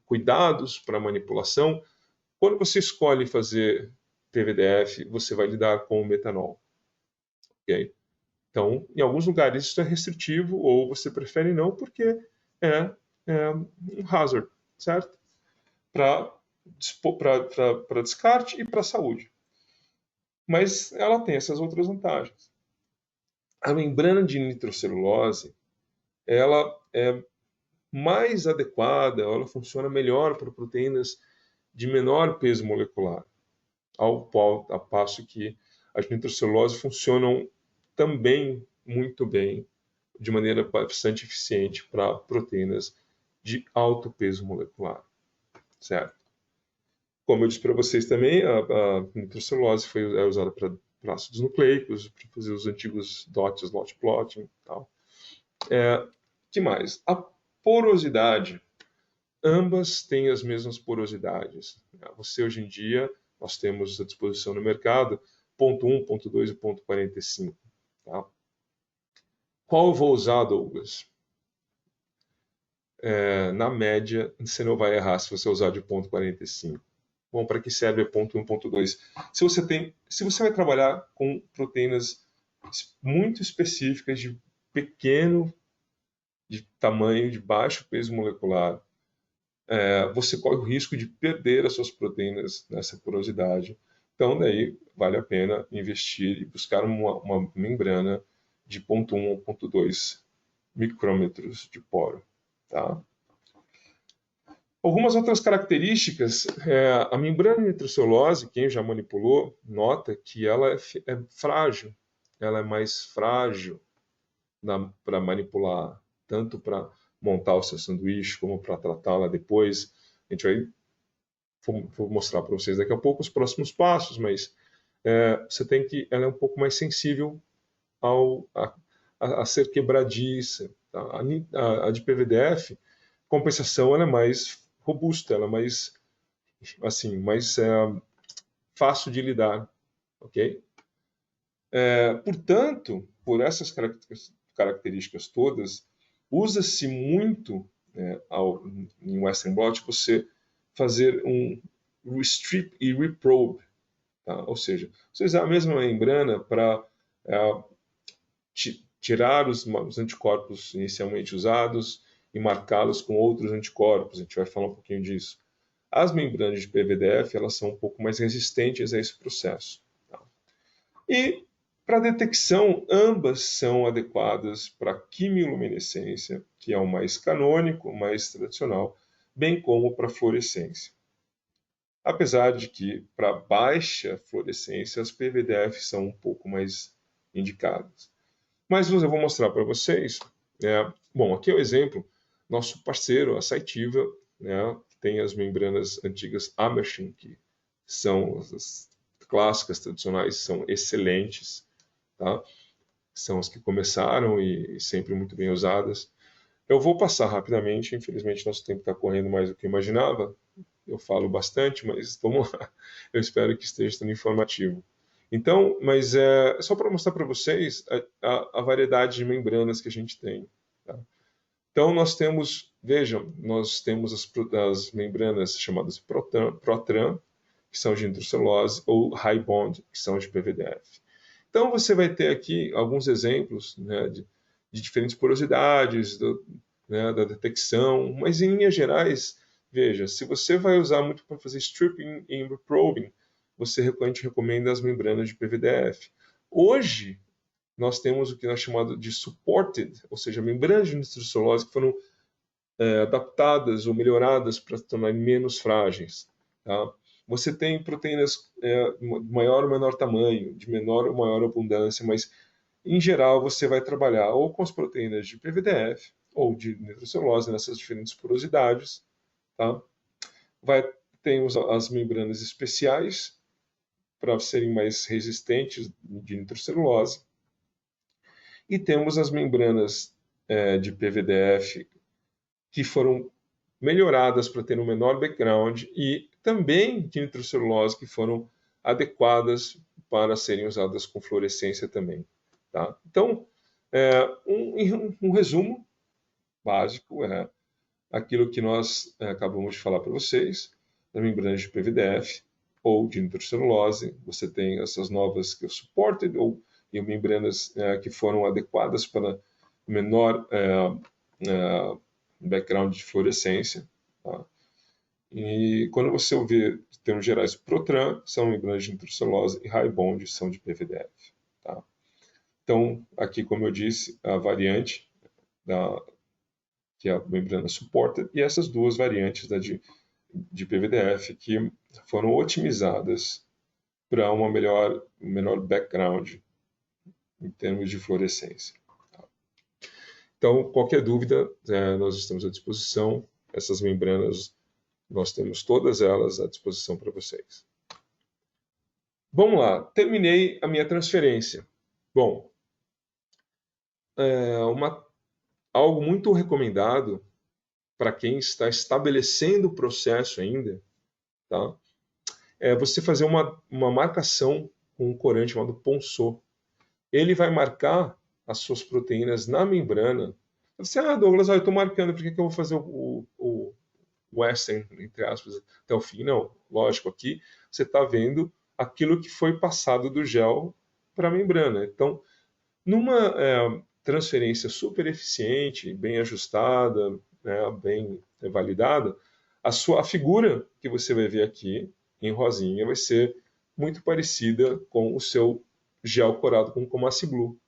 cuidados para manipulação. Quando você escolhe fazer PVDF, você vai lidar com o metanol. Okay? Então, em alguns lugares isso é restritivo, ou você prefere não, porque é um hazard, certo? Para descarte e para saúde. Mas ela tem essas outras vantagens. A membrana de nitrocelulose, ela é mais adequada, ela funciona melhor para proteínas de menor peso molecular, a passo que as nitrocelulose funcionam também muito bem, de maneira bastante eficiente para proteínas de alto peso molecular, certo? Como eu disse para vocês também, a nitrocelulose foi usada para ácidos nucleicos, para fazer os antigos dots, lot plotting e tal. Que mais? A porosidade. Ambas têm as mesmas porosidades. Você, hoje em dia, nós temos à disposição no mercado ponto 1, ponto 2 e ponto 45. Tá? Qual eu vou usar, Douglas? Na média, você não vai errar se você usar de ponto 45. Bom, para que serve ponto 1, ponto 2? Se você vai trabalhar com proteínas muito específicas de pequeno de tamanho, de baixo peso molecular, você corre o risco de perder as suas proteínas nessa porosidade. Então, daí vale a pena investir e buscar uma membrana de 0,1 ou 0,2 micrômetros de poro. Tá? Algumas outras características, a membrana nitrocelulose, quem já manipulou, nota que ela é frágil, ela é mais frágil para manipular, tanto para montar o seu sanduíche, como para tratá-la depois. A gente vai vou mostrar para vocês daqui a pouco os próximos passos, mas você tem que, ela é um pouco mais sensível a ser quebradiça. Tá? A de PVDF, compensação, ela é mais robusta, ela é mais, assim, mais fácil de lidar, ok? Portanto, por essas características todas, usa-se muito em Western blot você fazer um restrip e reprobe, tá? Ou seja, você usar a mesma membrana para tirar os anticorpos inicialmente usados e marcá-los com outros anticorpos. A gente vai falar um pouquinho disso. As membranas de PVDF elas são um pouco mais resistentes a esse processo. Tá? E para detecção, ambas são adequadas para quimiluminescência, que é o mais canônico, o mais tradicional, bem como para fluorescência. Apesar de que, para baixa fluorescência, as PVDF são um pouco mais indicadas. Mas eu vou mostrar para vocês. Bom, aqui é o exemplo. Nosso parceiro, a Cytiva, tem as membranas antigas Amersham, que são as clássicas, tradicionais, são excelentes. Tá? São as que começaram e sempre muito bem usadas. Eu vou passar rapidamente, infelizmente nosso tempo está correndo mais do que eu imaginava. Eu falo bastante, mas vamos lá. Eu espero que esteja sendo informativo. Então, mas só para mostrar para vocês a variedade de membranas que a gente tem. Tá? Então, nós temos, vejam, nós temos as membranas chamadas Protran, que são de nitrocelulose, ou High Bond, que são de PVDF. Então, você vai ter aqui alguns exemplos de diferentes porosidades, da detecção, mas em linhas gerais, veja, se você vai usar muito para fazer stripping e reprobing, a gente recomenda as membranas de PVDF. Hoje, nós temos o que nós chamamos de supported, ou seja, membranas de nitrocelulose que foram adaptadas ou melhoradas para se tornarem menos frágeis. Tá? Você tem proteínas de maior ou menor tamanho, de menor ou maior abundância, mas em geral você vai trabalhar ou com as proteínas de PVDF ou de nitrocelulose nessas diferentes porosidades. Tá? Tem as membranas especiais para serem mais resistentes de nitrocelulose. E temos as membranas de PVDF que foram melhoradas para ter um menor background e também de nitrocelulose que foram adequadas para serem usadas com fluorescência também. Tá? Então, um resumo básico é aquilo que nós acabamos de falar para vocês, da membrana de PVDF ou de nitrocelulose. Você tem essas novas que é supported ou membranas que foram adequadas para menor background de fluorescência. Tá? E quando você ouvir, em termos gerais, Protran, são membranas de nitrocelulose e High Bond são de PVDF. Tá? Então, aqui, como eu disse, a variante que é a membrana supported, e essas duas variantes de PVDF que foram otimizadas para um menor background em termos de fluorescência. Então, qualquer dúvida, nós estamos à disposição. Essas membranas, nós temos todas elas à disposição para vocês. Vamos lá, terminei a minha transferência. Bom, uma Algo muito recomendado para quem está estabelecendo o processo ainda, tá? É você fazer uma marcação com um corante chamado Ponceau. Ele vai marcar as suas proteínas na membrana. Você, Douglas, eu estou marcando, por que eu vou fazer o western, entre aspas, até o fim? Não, lógico, aqui você está vendo aquilo que foi passado do gel para a membrana. Então, numa transferência super eficiente, bem ajustada, né, bem validada, a figura que você vai ver aqui em rosinha vai ser muito parecida com o seu gel corado com Comassi Blue,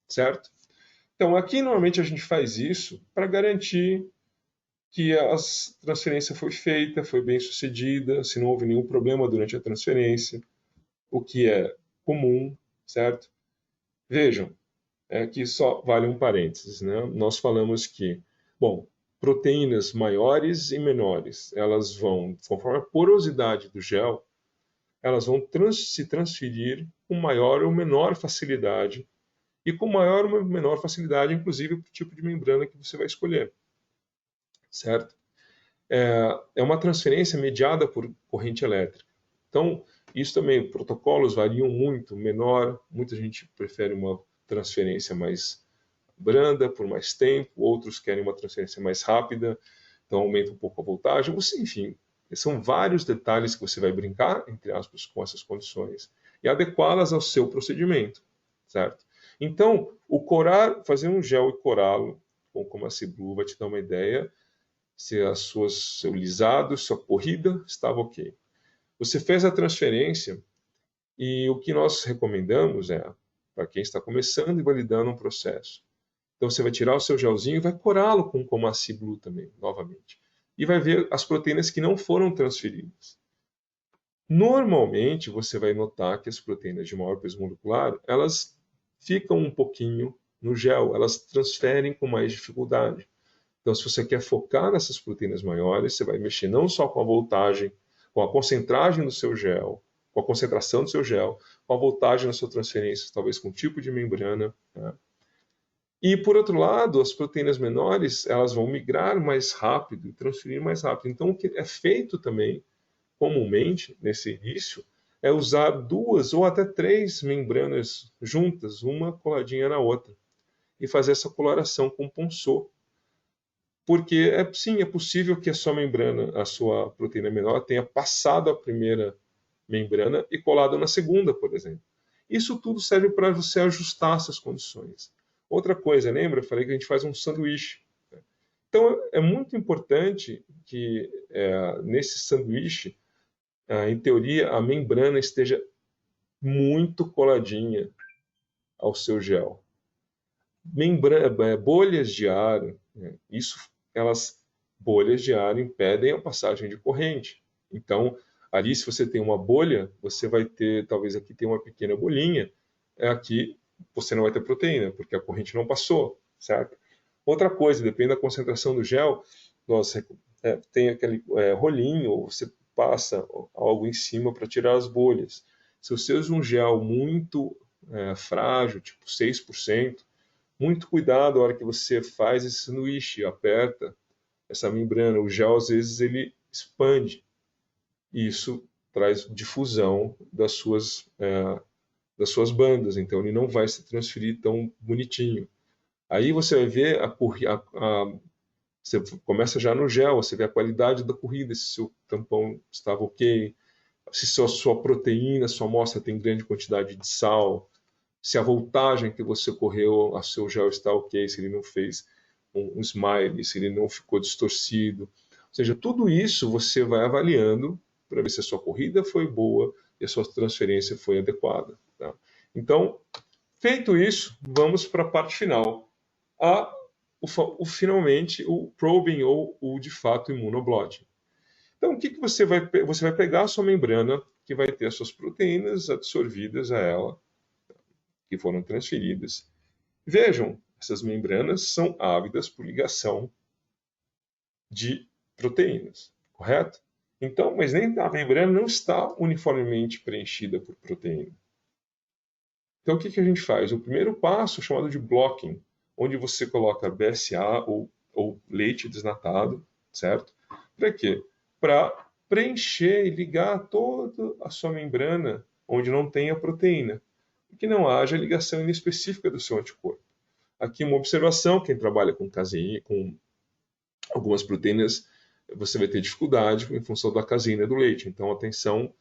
certo? Então, aqui normalmente a gente faz isso para garantir que a transferência foi feita, foi bem sucedida, se não houve nenhum problema durante a transferência, o que é comum, certo? Vejam, que só vale um parênteses, né? Nós falamos que, bom, proteínas maiores e menores, elas vão, conforme a porosidade do gel, elas vão se transferir com maior ou menor facilidade, e com maior ou menor facilidade, inclusive, para o tipo de membrana que você vai escolher, certo? É uma transferência mediada por corrente elétrica. Então, isso também, protocolos variam muito, menor, muita gente prefere uma transferência mais branda por mais tempo, outros querem uma transferência mais rápida, então aumenta um pouco a voltagem, você, enfim, são vários detalhes que você vai brincar, entre aspas, com essas condições e adequá-las ao seu procedimento, certo? Então, fazer um gel e corá-lo com a Ciblu vai te dar uma ideia se seu lisado, sua corrida estava ok. Você fez a transferência e o que nós recomendamos é, para quem está começando e validando um processo, então você vai tirar o seu gelzinho e vai corá-lo com Comassi Blue também, novamente. E vai ver as proteínas que não foram transferidas. Normalmente você vai notar que as proteínas de maior peso molecular, elas ficam um pouquinho no gel, elas transferem com mais dificuldade. Então, se você quer focar nessas proteínas maiores, você vai mexer não só com a voltagem, com a concentragem do seu gel, com a concentração do seu gel, com a voltagem na sua transferência, talvez com o tipo de membrana, né? E, por outro lado, as proteínas menores, elas vão migrar mais rápido e transferir mais rápido. Então, o que é feito também, comumente, nesse início, é usar duas ou até três membranas juntas, uma coladinha na outra, e fazer essa coloração com Ponceau. Porque, sim, é possível que a sua membrana, a sua proteína menor, tenha passado a primeira membrana e colado na segunda, por exemplo. Isso tudo serve para você ajustar essas condições. Outra coisa, lembra? Eu falei que a gente faz um sanduíche. Então, é muito importante que nesse sanduíche, em teoria, a membrana esteja muito coladinha ao seu gel. Bolhas de ar, né? Bolhas de ar impedem a passagem de corrente. Então, ali, se você tem uma bolha, você vai ter, talvez aqui tem uma pequena bolinha, aqui você não vai ter proteína, porque a corrente não passou, certo? Outra coisa, depende da concentração do gel, tem aquele rolinho, ou você passa algo em cima para tirar as bolhas. Se você usa um gel muito frágil, tipo 6%, muito cuidado na hora que você faz esse sanduíche, aperta essa membrana. O gel, às vezes, ele expande. E isso traz difusão das suas bandas. Então, ele não vai se transferir tão bonitinho. Aí você vai ver você começa já no gel, você vê a qualidade da corrida, se seu tampão estava ok, se sua proteína, sua amostra tem grande quantidade de sal, se a voltagem que você correu a seu gel está ok, se ele não fez um smile, se ele não ficou distorcido. Ou seja, tudo isso você vai avaliando para ver se a sua corrida foi boa e a sua transferência foi adequada. Tá? Então, feito isso, vamos para a parte final. Finalmente, o probing ou o de fato immunoblotting. Então, o que você vai pegar a sua membrana, que vai ter as suas proteínas absorvidas a ela, que foram transferidas. Vejam, essas membranas são ávidas por ligação de proteínas, correto? Então, mas nem a membrana não está uniformemente preenchida por proteína. Então, o que a gente faz? O primeiro passo, chamado de blocking, onde você coloca BSA ou leite desnatado, certo? Para quê? Para preencher e ligar toda a sua membrana onde não tem a proteína, e que não haja ligação inespecífica do seu anticorpo. Aqui uma observação, quem trabalha com caseína, com algumas proteínas, você vai ter dificuldade em função da caseína do leite. Então, atenção,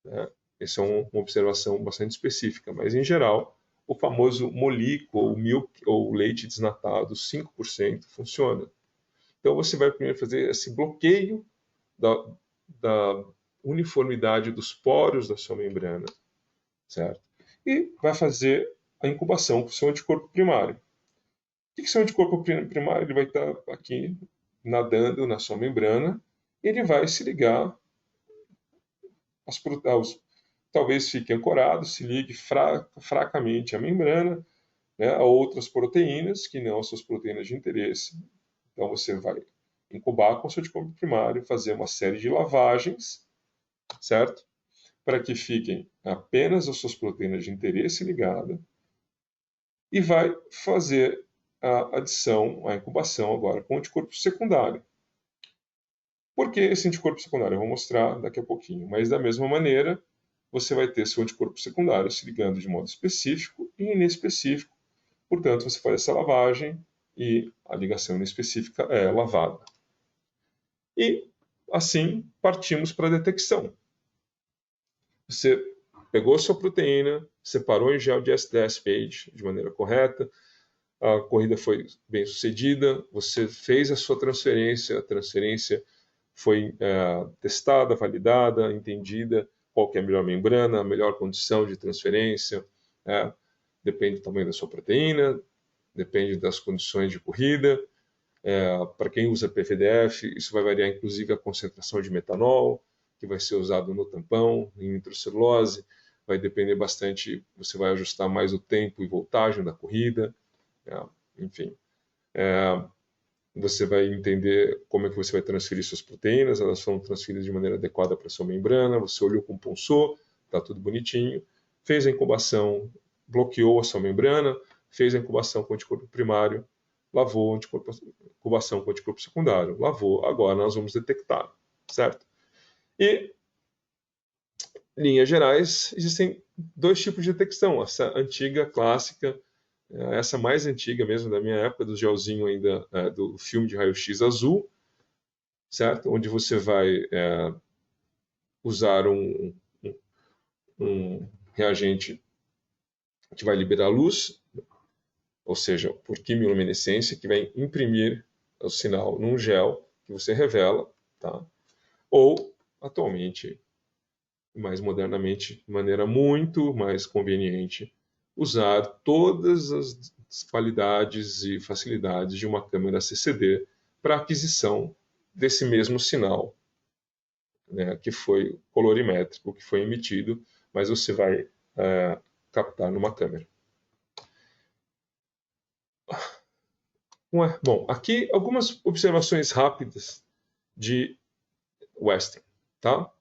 né? Essa é uma observação bastante específica, mas em geral, o famoso molico ou milk ou leite desnatado 5% funciona. Então, você vai primeiro fazer esse bloqueio da uniformidade dos poros da sua membrana, certo? E vai fazer a incubação com o seu anticorpo primário. O que é seu anticorpo primário? Ele vai estar aqui nadando na sua membrana, e ele vai se ligar talvez fique ancorado, se ligue fracamente à membrana, né, a outras proteínas que não suas proteínas de interesse. Então você vai incubar com o seu anticorpo primário, fazer uma série de lavagens, certo? Para que fiquem apenas as suas proteínas de interesse ligadas, e vai fazer a adição, a incubação agora com o anticorpo secundário. Por que esse anticorpo secundário? Eu vou mostrar daqui a pouquinho. Mas da mesma maneira, você vai ter seu anticorpo secundário se ligando de modo específico e inespecífico. Portanto, você faz essa lavagem e a ligação inespecífica é lavada. E assim partimos para a detecção. Você pegou sua proteína, separou em gel de SDS-PAGE de maneira correta, a corrida foi bem sucedida, você fez a sua transferência, a transferência foi testada, validada, entendida qual que é a melhor membrana, a melhor condição de transferência, depende do tamanho da sua proteína, depende das condições de corrida. Para quem usa PFDF, isso vai variar inclusive a concentração de metanol, que vai ser usado no tampão, em nitrocelulose, vai depender bastante, você vai ajustar mais o tempo e voltagem da corrida, enfim. Você vai entender como é que você vai transferir suas proteínas, elas são transferidas de maneira adequada para a sua membrana, você olhou com o pulsor, está tudo bonitinho, fez a incubação, bloqueou a sua membrana, fez a incubação com o anticorpo primário, lavou, incubação com o anticorpo secundário, lavou, agora nós vamos detectar, certo? E, em linhas gerais, existem dois tipos de detecção, essa antiga, clássica, essa mais antiga mesmo, da minha época, do gelzinho ainda, do filme de raio-x azul, certo? Onde você vai usar um reagente que vai liberar luz, ou seja, por quimiluminescência, que vai imprimir o sinal num gel que você revela, tá? Ou, atualmente, mais modernamente, de maneira muito mais conveniente, usar todas as qualidades e facilidades de uma câmera CCD para aquisição desse mesmo sinal, né, que foi colorimétrico, que foi emitido, mas você vai captar numa câmera. Bom, aqui algumas observações rápidas de Western, tá?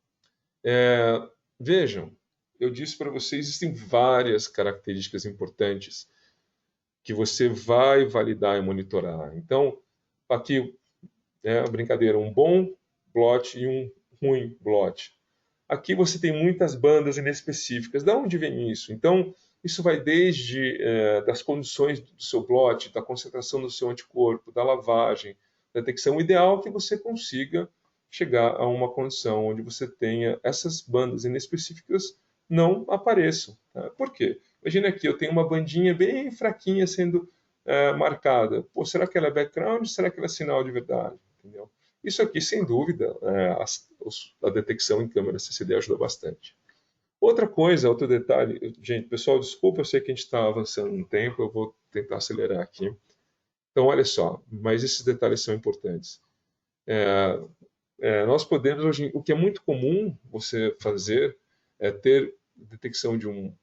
Vejam, eu disse para vocês, existem várias características importantes que você vai validar e monitorar. Então, aqui, brincadeira, um bom blot e um ruim blot. Aqui você tem muitas bandas inespecíficas. De onde vem isso? Então, isso vai desde das condições do seu blot, da concentração do seu anticorpo, da lavagem, da detecção ideal que você consiga chegar a uma condição onde você tenha essas bandas inespecíficas não apareçam. Tá? Por quê? Imagina aqui, eu tenho uma bandinha bem fraquinha sendo marcada. Pô, será que ela é background? Será que ela é sinal de verdade? Entendeu? Isso aqui, sem dúvida, a detecção em câmera CCD ajuda bastante. Outra coisa, outro detalhe, gente, pessoal, desculpa, eu sei que a gente está avançando no tempo, eu vou tentar acelerar aqui. Então, olha só, mas esses detalhes são importantes. Nós podemos, hoje, o que é muito comum você fazer é ter detecção de um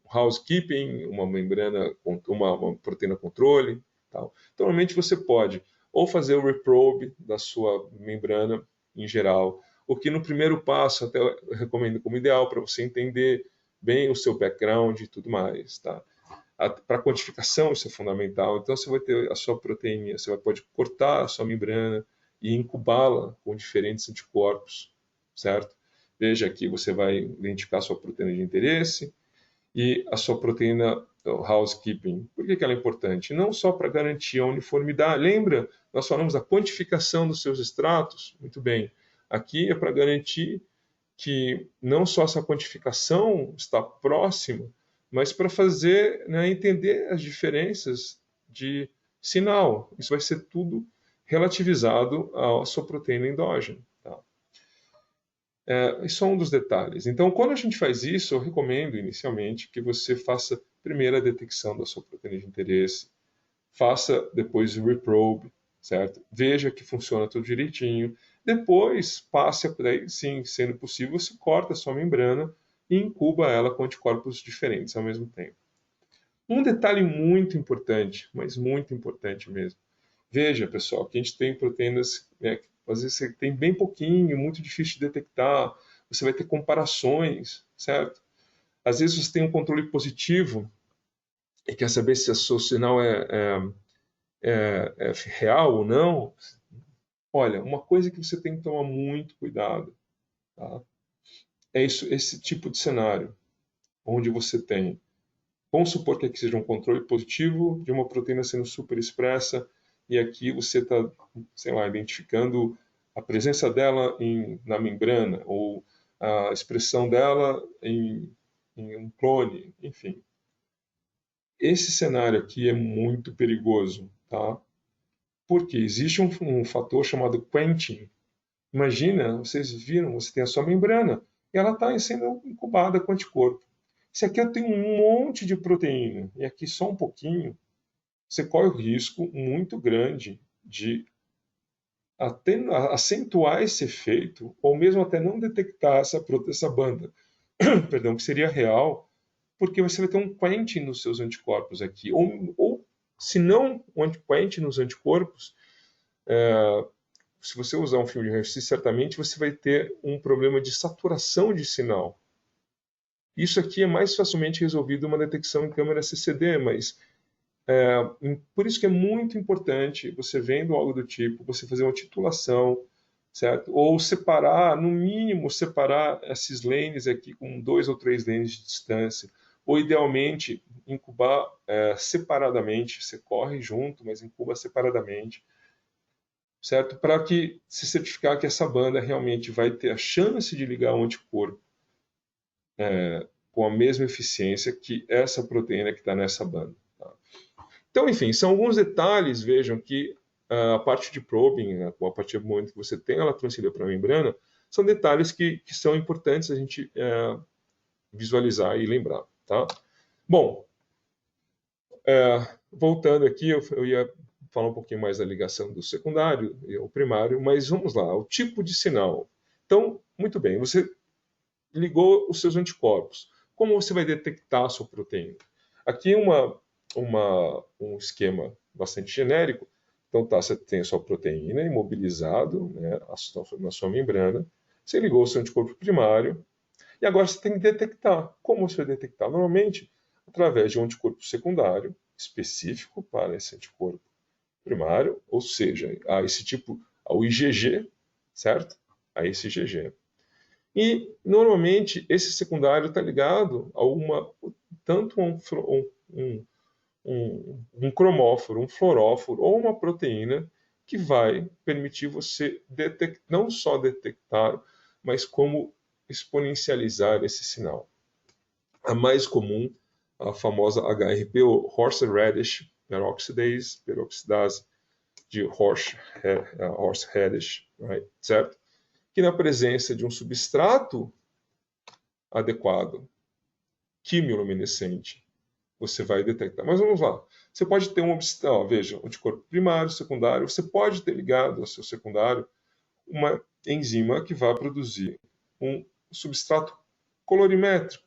housekeeping, uma membrana, uma proteína controle. Tal. Então, normalmente você pode ou fazer o reprobe da sua membrana em geral, o que no primeiro passo até eu recomendo como ideal para você entender bem o seu background e tudo mais. Tá? Para quantificação isso é fundamental. Então você vai ter a sua proteína, pode cortar a sua membrana e incubá-la com diferentes anticorpos, certo? Veja aqui, você vai identificar a sua proteína de interesse e a sua proteína housekeeping. Por que ela é importante? Não só para garantir a uniformidade. Lembra, nós falamos da quantificação dos seus extratos? Muito bem. Aqui é para garantir que não só essa quantificação está próxima, mas para fazer, né, entender as diferenças de sinal. Isso vai ser tudo relativizado à sua proteína endógena. Tá? Isso é um dos detalhes. Então, quando a gente faz isso, eu recomendo inicialmente que você faça primeiro a detecção da sua proteína de interesse, faça depois o reprobe, certo? Veja que funciona tudo direitinho. Depois, passe, sim, sendo possível, você corta a sua membrana e incuba ela com anticorpos diferentes ao mesmo tempo. Um detalhe muito importante, mas muito importante mesmo. Veja, pessoal, que a gente tem proteínas, né, às vezes você tem bem pouquinho, muito difícil de detectar, você vai ter comparações, certo? Às vezes você tem um controle positivo e quer saber se o seu sinal é real ou não. Olha, uma coisa que você tem que tomar muito cuidado, tá? É esse tipo de cenário, onde você tem, vamos supor que aqui seja um controle positivo de uma proteína sendo super expressa, e aqui você está, sei lá, identificando a presença dela na membrana, ou a expressão dela em um clone, enfim. Esse cenário aqui é muito perigoso, tá? Porque existe um fator chamado quenching. Imagina, vocês viram, você tem a sua membrana e ela está sendo incubada com anticorpo. Se aqui eu tenho um monte de proteína e aqui só um pouquinho, você corre o risco muito grande de acentuar esse efeito, ou mesmo até não detectar essa banda, perdão, que seria real, porque você vai ter um quenching nos seus anticorpos aqui. Ou se não um quenching nos anticorpos, se você usar um filme de raio-x, certamente você vai ter um problema de saturação de sinal. Isso aqui é mais facilmente resolvido uma detecção em câmera CCD, mas por isso que é muito importante você vendo algo do tipo, você fazer uma titulação, certo? Ou separar, no mínimo, separar esses lanes aqui com 2 ou 3 lanes de distância, ou idealmente incubar separadamente, você corre junto, mas incuba separadamente, certo? Para que se certificar que essa banda realmente vai ter a chance de ligar o anticorpo com a mesma eficiência que essa proteína que está nessa banda. Tá? Então, enfim, são alguns detalhes, vejam, que a parte de probing, né, a partir do momento que você tem ela transferida para a membrana, são detalhes que são importantes a gente visualizar e lembrar. Tá? Bom, voltando aqui, eu ia falar um pouquinho mais da ligação do secundário e ao primário, mas vamos lá, o tipo de sinal. Então, muito bem, você ligou os seus anticorpos. Como você vai detectar a sua proteína? Aqui um esquema bastante genérico. Então, tá, você tem a sua proteína imobilizado, né, na sua membrana. Você ligou o seu anticorpo primário. E agora você tem que detectar. Como você vai detectar? Normalmente, através de um anticorpo secundário, específico para esse anticorpo primário, ou seja, a esse tipo, ao IgG, certo? A esse IgG. E, normalmente, esse secundário está ligado a tanto um cromóforo, um fluoróforo ou uma proteína que vai permitir você não só detectar, mas como exponencializar esse sinal. A mais comum, a famosa HRP, ou horseradish peroxidase de horseradish, right? Certo? Que na presença de um substrato adequado, quimioluminescente, você vai detectar. Mas vamos lá. Você pode ter veja, anticorpo primário, secundário, você pode ter ligado ao seu secundário uma enzima que vai produzir um substrato colorimétrico,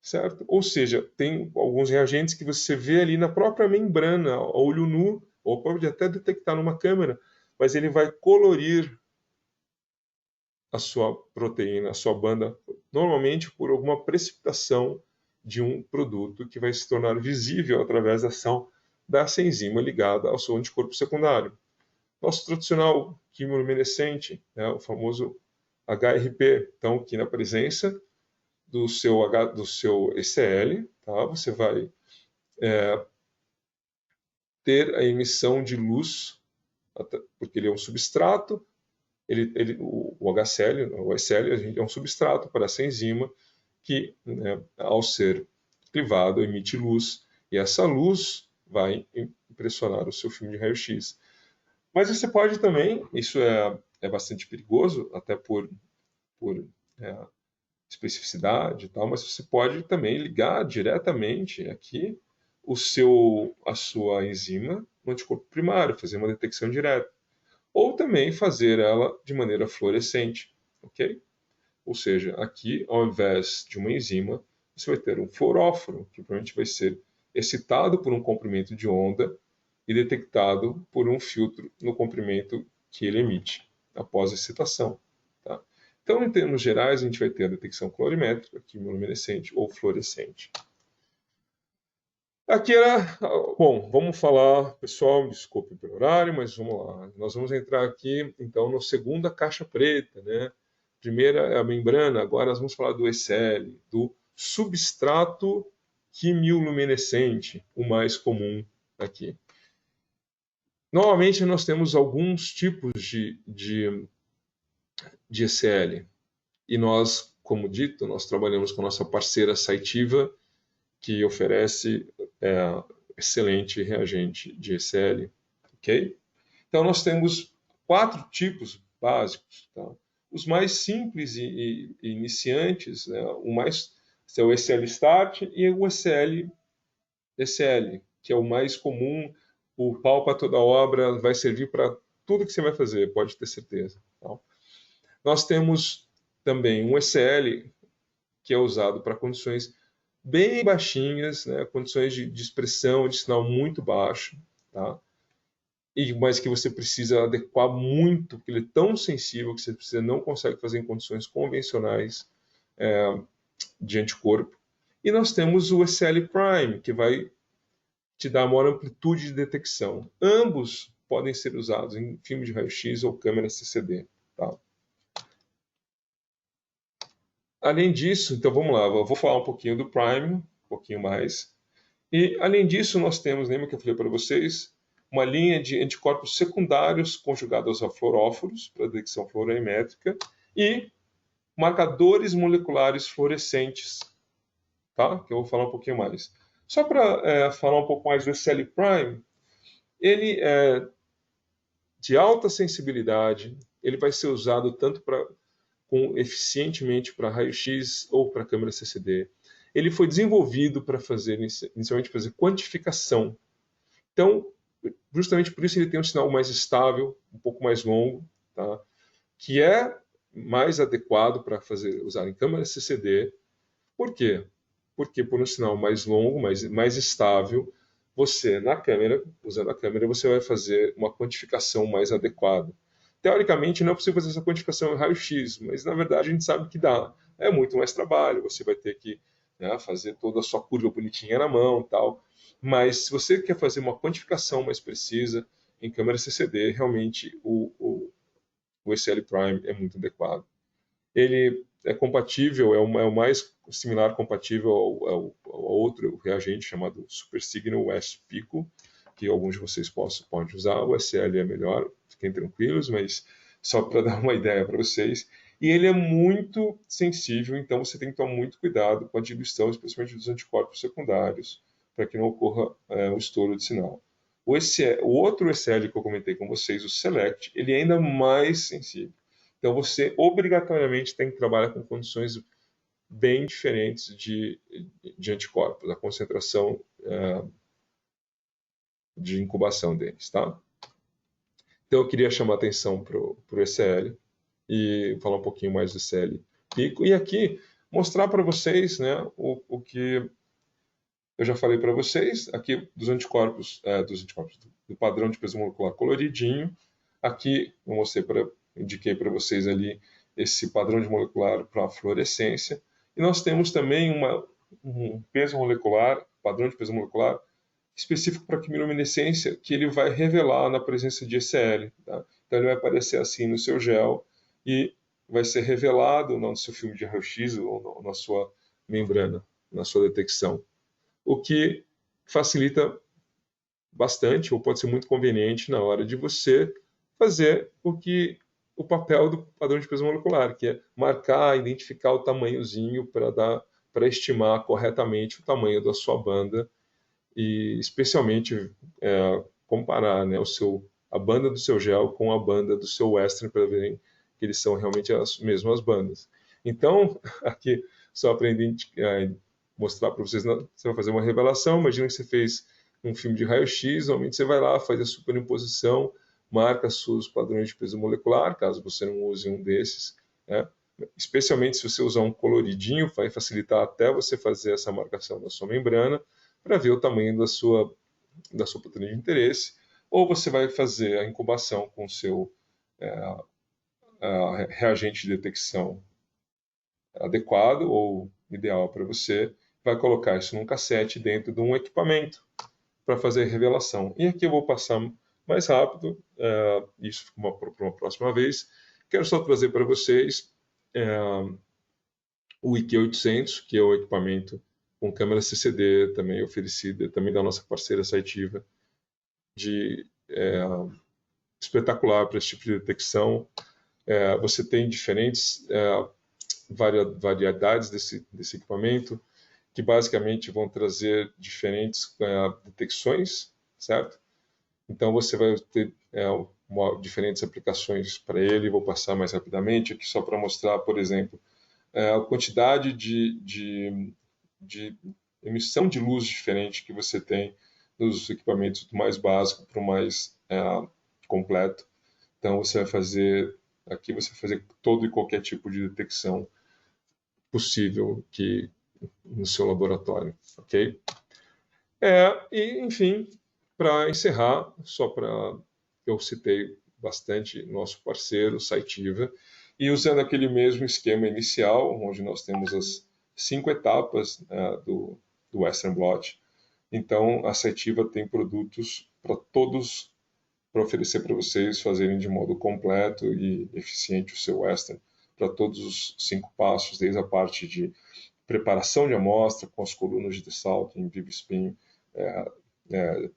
certo? Ou seja, tem alguns reagentes que você vê ali na própria membrana, a olho nu, ou pode até detectar numa câmera, mas ele vai colorir a sua proteína, a sua banda, normalmente por alguma precipitação de um produto que vai se tornar visível através da ação dessa enzima ligada ao seu anticorpo secundário. Nosso tradicional quimiluminescente, né, o famoso HRP, então, que na presença do seu ECL, tá, você vai ter a emissão de luz, porque ele é um substrato, o HCl, o ECL é um substrato para essa enzima que, né, ao ser clivado, emite luz, e essa luz vai impressionar o seu filme de raio-x. Mas você pode também, isso é bastante perigoso, até por especificidade e tal, mas você pode também ligar diretamente aqui a sua enzima no anticorpo primário, fazer uma detecção direta. Ou também fazer ela de maneira fluorescente, ok? Ou seja, aqui, ao invés de uma enzima, você vai ter um fluoróforo, que provavelmente vai ser excitado por um comprimento de onda e detectado por um filtro no comprimento que ele emite, após a excitação. Tá? Então, em termos gerais, a gente vai ter a detecção colorimétrica, quimiluminescente ou fluorescente. Aqui era... Bom, vamos falar, pessoal, desculpe pelo horário, mas vamos lá. Nós vamos entrar aqui, então, na segunda caixa preta, né? Primeira é a membrana, agora nós vamos falar do ECL, do substrato quimiluminescente, o mais comum aqui. Normalmente nós temos alguns tipos de ECL, e nós, como dito, nós trabalhamos com a nossa parceira Cytiva, que oferece excelente reagente de ECL, ok? Então nós temos 4 tipos básicos, tá? Os mais simples e iniciantes, né? O mais é o ECL Start e o ECL, que é o mais comum, o pau para toda obra, vai servir para tudo que você vai fazer, pode ter certeza. Tá? Nós temos também um ECL que é usado para condições bem baixinhas, né? Condições de expressão de sinal muito baixo, tá? Mas que você precisa adequar muito, porque ele é tão sensível que você não consegue fazer em condições convencionais de anticorpo. E nós temos o ECL Prime, que vai te dar maior amplitude de detecção. Ambos podem ser usados em filme de raio-x ou câmera CCD. Tá? Além disso, então vamos lá, eu vou falar um pouquinho do Prime, um pouquinho mais. E além disso, nós temos, lembra que eu falei para vocês, uma linha de anticorpos secundários conjugados a fluoróforos, para detecção fluorimétrica, e marcadores moleculares fluorescentes, tá? Que eu vou falar um pouquinho mais. Só para falar um pouco mais do ECL Prime, ele é de alta sensibilidade, ele vai ser usado tanto eficientemente para raio-x ou para câmera CCD. Ele foi desenvolvido para inicialmente fazer quantificação. Então, justamente por isso ele tem um sinal mais estável, um pouco mais longo, tá? Que é mais adequado para usar em câmera CCD. Por quê? Porque por um sinal mais longo, mais estável, você na câmera, usando a câmera, você vai fazer uma quantificação mais adequada. Teoricamente não é possível fazer essa quantificação em raio-x, mas na verdade a gente sabe que dá. É muito mais trabalho, você vai ter que, né, fazer toda a sua curva bonitinha na mão e tal. Mas se você quer fazer uma quantificação mais precisa em câmera CCD, realmente o ECL Prime é muito adequado. Ele é compatível, é o mais similar compatível ao outro reagente chamado Super Signal West Pico, que alguns de vocês podem usar. O SL é melhor, fiquem tranquilos, mas só para dar uma ideia para vocês. E ele é muito sensível, então você tem que tomar muito cuidado com a diluição, especialmente dos anticorpos secundários, para que não ocorra o estouro de sinal. O outro ECL que eu comentei com vocês, o Select, ele é ainda mais sensível. Então você obrigatoriamente tem que trabalhar com condições bem diferentes de anticorpos, a concentração de incubação deles, tá? Então eu queria chamar a atenção para o ECL e falar um pouquinho mais do ECL pico. E aqui mostrar para vocês, né, o que eu já falei para vocês, aqui dos anticorpos, do padrão de peso molecular coloridinho. Aqui eu indiquei para vocês ali esse padrão de molecular para fluorescência. E nós temos também um peso molecular, padrão de peso molecular, específico para quimiluminescência, que ele vai revelar na presença de ECL. Tá? Então ele vai aparecer assim no seu gel e vai ser revelado no seu filme de raio-x ou na sua membrana, na sua detecção. O que facilita bastante, ou pode ser muito conveniente na hora de você fazer o papel do padrão de peso molecular, que é marcar, identificar o tamanhozinho para estimar corretamente o tamanho da sua banda e especialmente comparar, né, a banda do seu gel com a banda do seu western para verem que eles são realmente as mesmas bandas. Então, aqui só aprendi a mostrar para vocês, você vai fazer uma revelação, imagina que você fez um filme de raio-x, normalmente você vai lá, faz a superimposição, marca seus padrões de peso molecular, caso você não use um desses, né? Especialmente se você usar um coloridinho, vai facilitar até você fazer essa marcação da sua membrana, para ver o tamanho da sua proteína de interesse, ou você vai fazer a incubação com o seu reagente de detecção adequado ou ideal para você, vai colocar isso num cassete dentro de um equipamento para fazer revelação. E aqui eu vou passar mais rápido, isso para uma próxima vez. Quero só trazer para vocês o IQ800, que é o equipamento com câmera CCD, também oferecida, também da nossa parceira Saitiva, espetacular para esse tipo de detecção. Você tem diferentes variedades desse equipamento, que basicamente vão trazer diferentes detecções, certo? Então você vai ter diferentes aplicações para ele. Vou passar mais rapidamente aqui só para mostrar, por exemplo, a quantidade de emissão de luz diferente que você tem nos equipamentos do mais básico para o mais completo. Então você vai fazer todo e qualquer tipo de detecção possível no seu laboratório, ok? E enfim, para encerrar, eu citei bastante nosso parceiro, Saitiva, e usando aquele mesmo esquema inicial, onde nós temos as 5 etapas do Western Blot. Então, a Saitiva tem produtos para oferecer para vocês fazerem de modo completo e eficiente o seu Western, para todos os 5 passos, desde a parte de preparação de amostra, com as colunas de dessalto, vivo espinho,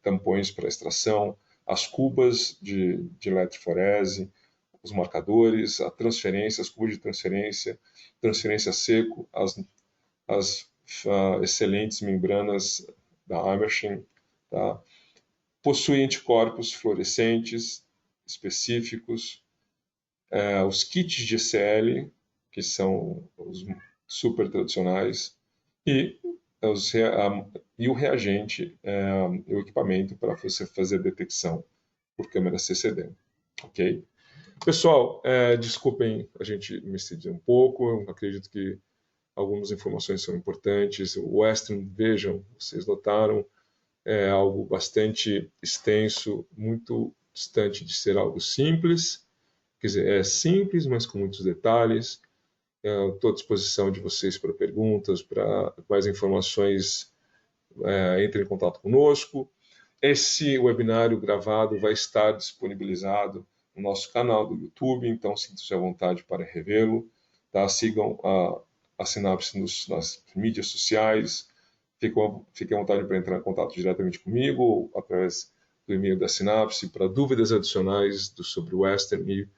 tampões para extração, as cubas de eletroforese, os marcadores, a transferência, as cubas de transferência seco, as excelentes membranas da Hammershin, tá? Possui anticorpos fluorescentes específicos, os kits de ECL, que são os super tradicionais, e o reagente, o equipamento para você fazer a detecção por câmera CCD, ok? Pessoal, desculpem a gente me exceder um pouco, eu acredito que algumas informações são importantes. O Western, vejam, vocês notaram, é algo bastante extenso, muito distante de ser algo simples. Quer dizer, é simples, mas com muitos detalhes. Estou à disposição de vocês para perguntas, para mais informações, entre em contato conosco. Esse webinário gravado vai estar disponibilizado no nosso canal do YouTube, então sinta-se à vontade para revê-lo. Tá? Sigam a Sinapse nas mídias sociais. Fiquem à vontade para entrar em contato diretamente comigo ou através do e-mail da Sinapse para dúvidas adicionais sobre o Western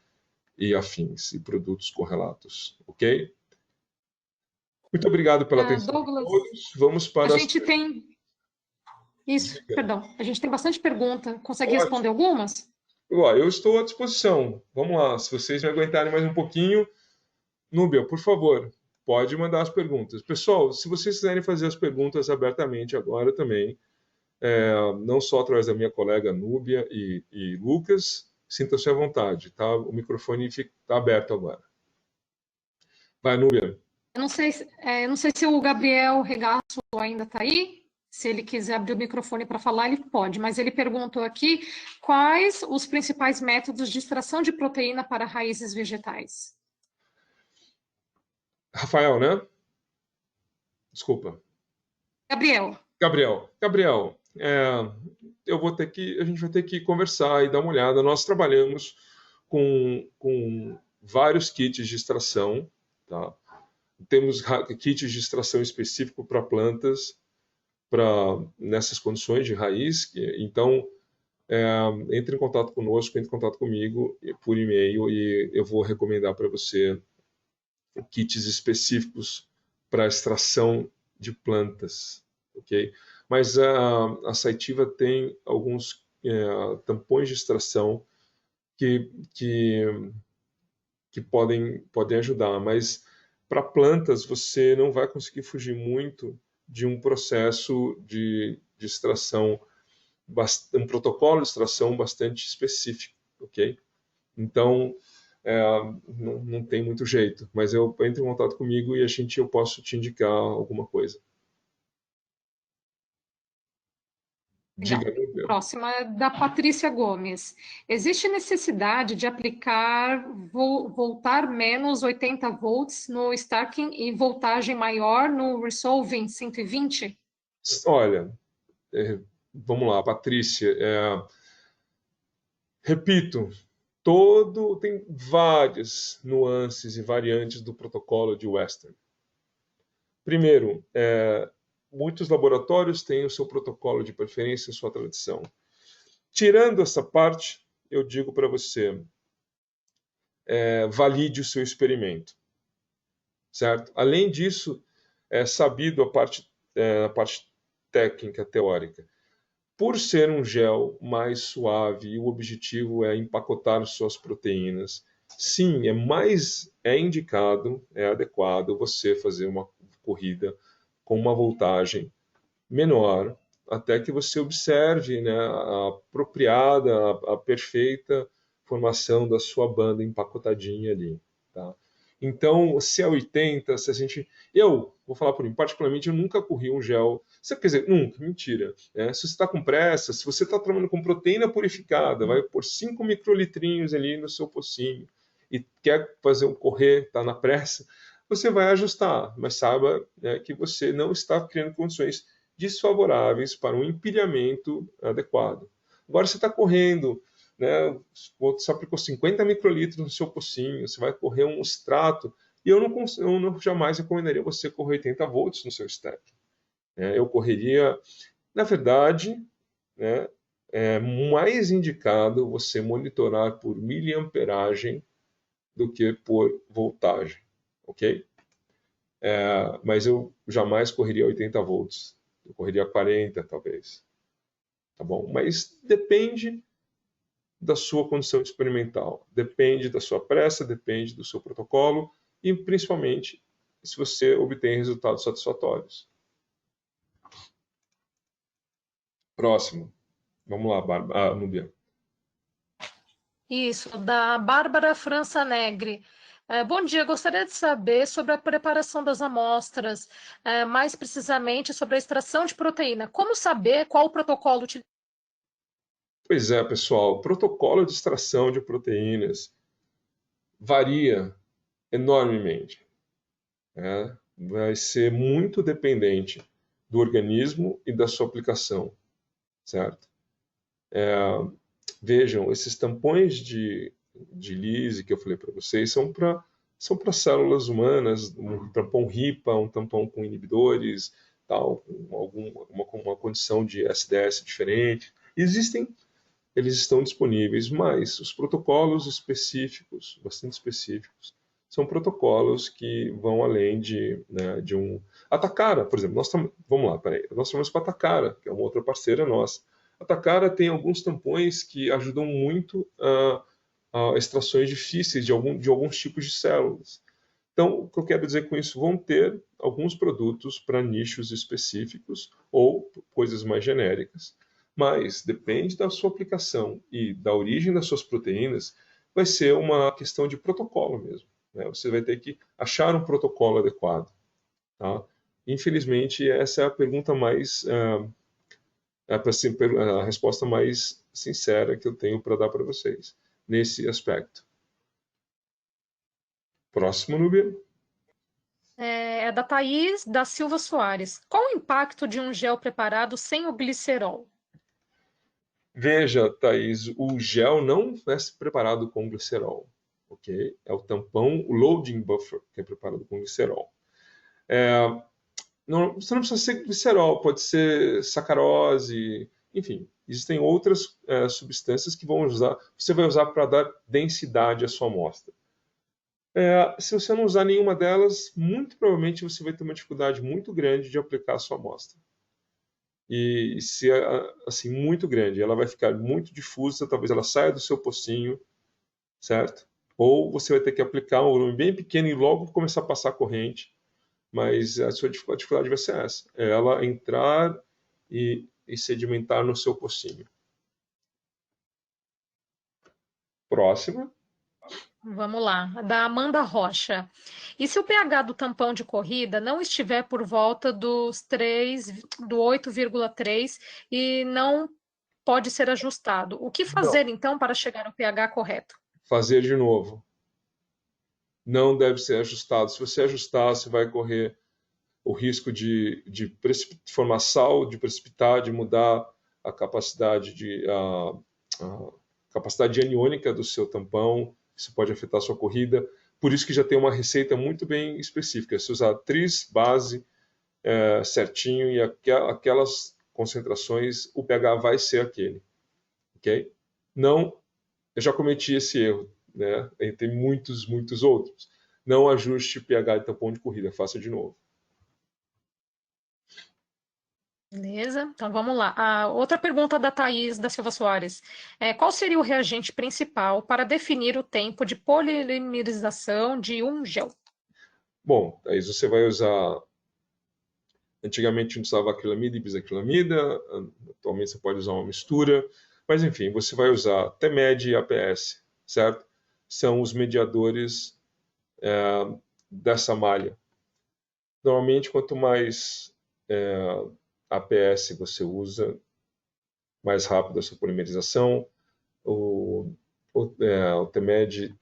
e afins e produtos correlatos, ok? Muito obrigado pela atenção Douglas, de todos. Vamos para a gente tem... Isso, perdão. A gente tem bastante pergunta. Consegue responder algumas? Eu estou à disposição. Vamos lá. Se vocês me aguentarem mais um pouquinho, Núbia, por favor, pode mandar as perguntas. Pessoal, se vocês quiserem fazer as perguntas abertamente agora também, não só através da minha colega Núbia e Lucas, sintam-se à vontade, tá? O microfone está aberto agora. Vai, Núbia. Eu não sei se o Gabriel Regaço ainda está aí. Se ele quiser abrir o microfone para falar, ele pode. Mas ele perguntou aqui quais os principais métodos de extração de proteína para raízes vegetais. Rafael, né? Desculpa. Gabriel. Gabriel, a gente vai ter que conversar e dar uma olhada. Nós trabalhamos com vários kits de extração, tá? Temos kits de extração específico para plantas, nessas condições de raiz. Então, entre em contato conosco, entre em contato comigo por e-mail e eu vou recomendar para você kits específicos para extração de plantas, ok? Mas a Saitiva tem alguns tampões de extração que podem ajudar, mas para plantas você não vai conseguir fugir muito de um processo de extração, um protocolo de extração bastante específico, ok? Então, não tem muito jeito, mas eu entro em contato comigo e eu posso te indicar alguma coisa. Legal. Diga, meu. Próxima é da Patrícia Gomes. Existe necessidade de aplicar voltar menos 80 volts no stacking e voltagem maior no resolving 120? Olha, vamos lá, Patrícia. Repito, tem várias nuances e variantes do protocolo de Western. Primeiro, muitos laboratórios têm o seu protocolo de preferência, sua tradição. Tirando essa parte, eu digo para você, valide o seu experimento, certo? Além disso, é sabido a parte técnica, teórica. Por ser um gel mais suave e o objetivo é empacotar suas proteínas, sim, é indicado, é adequado você fazer uma corrida com uma voltagem menor, até que você observe, né, a apropriada, a perfeita formação da sua banda empacotadinha ali, tá? Então, se é 80, se a gente... Eu, vou falar por mim, particularmente, eu nunca corri um gel... Quer dizer, nunca, mentira. Né? Se você está com pressa, se você está trabalhando com proteína purificada, vai pôr 5 microlitrinhos ali no seu pocinho e quer fazer um correr, está na pressa, você vai ajustar, mas saiba, né, que você não está criando condições desfavoráveis para um empilhamento adequado. Agora você está correndo, né, você aplicou 50 microlitros no seu pocinho, você vai correr um extrato, e eu jamais recomendaria você correr 80 volts no seu stack. Eu correria, na verdade, né, é mais indicado você monitorar por miliamperagem do que por voltagem, ok? Mas eu jamais correria 80 volts. Eu correria 40, talvez. Tá bom? Mas depende da sua condição experimental, depende da sua pressa, depende do seu protocolo e, principalmente, se você obtém resultados satisfatórios. Próximo. Vamos lá, Nubia. Isso, da Bárbara França Negre. Bom dia, gostaria de saber sobre a preparação das amostras, mais precisamente sobre a extração de proteína. Como saber qual o protocolo utilizar? Pois é, pessoal, o protocolo de extração de proteínas varia enormemente. Né? Vai ser muito dependente do organismo e da sua aplicação, certo? Vejam, esses tampões de Lise que eu falei para vocês são para células humanas, um tampão RIPA, um tampão com inibidores, tal, com uma condição de SDS diferente. Eles estão disponíveis, mas os protocolos específicos, bastante específicos, são protocolos que vão além de um... A Takara, por exemplo, vamos lá, peraí, nós trabalhamos com a Takara, que é uma outra parceira nossa. A Takara tem alguns tampões que ajudam muito a extrações difíceis de alguns tipos de células. Então, o que eu quero dizer com isso? Vão ter alguns produtos para nichos específicos ou coisas mais genéricas, mas depende da sua aplicação e da origem das suas proteínas, vai ser uma questão de protocolo mesmo. Né? Você vai ter que achar um protocolo adequado. Tá? Infelizmente, essa é a pergunta mais... a resposta mais sincera que eu tenho para dar para vocês nesse aspecto. Próximo, Núbia. É da Thaís da Silva Soares. Qual o impacto de um gel preparado sem o glicerol? Veja, Thaís, o gel não é preparado com glicerol, ok? É o tampão, o loading buffer, que é preparado com glicerol. Você não precisa ser glicerol, pode ser sacarose, enfim, existem outras substâncias que você vai usar para dar densidade à sua amostra. Se você não usar nenhuma delas, muito provavelmente você vai ter uma dificuldade muito grande de aplicar a sua amostra. E se assim muito grande, ela vai ficar muito difusa, talvez ela saia do seu pocinho, certo? Ou você vai ter que aplicar um volume bem pequeno e logo começar a passar a corrente, mas a sua dificuldade vai ser essa, é ela entrar e sedimentar no seu pocinho. Próxima. Vamos lá, da Amanda Rocha. E se o pH do tampão de corrida não estiver por volta do 8,3 e não pode ser ajustado, o que Não. fazer então para chegar ao pH correto? Fazer de novo. Não deve ser ajustado. Se você ajustar, você vai correr o risco de formar sal, de precipitar, de mudar a capacidade a capacidade aniônica do seu tampão. Isso pode afetar a sua corrida. Por isso que já tem uma receita muito bem específica. Se usar tris, base, certinho e aquelas concentrações, o pH vai ser aquele. Ok? Não, eu já cometi esse erro, né? E tem muitos, muitos outros. Não ajuste pH de tampão de corrida, faça de novo. Beleza, então vamos lá. A outra pergunta da Thaís da Silva Soares. Qual seria o reagente principal para definir o tempo de polimerização de um gel? Bom, aí você vai usar. Antigamente a gente usava acrilamida e bisacrilamida, atualmente você pode usar uma mistura, mas enfim, você vai usar TMED e APS, certo? São os mediadores dessa malha. Normalmente, quanto mais APS você usa, mais rápido a sua polimerização. O TMED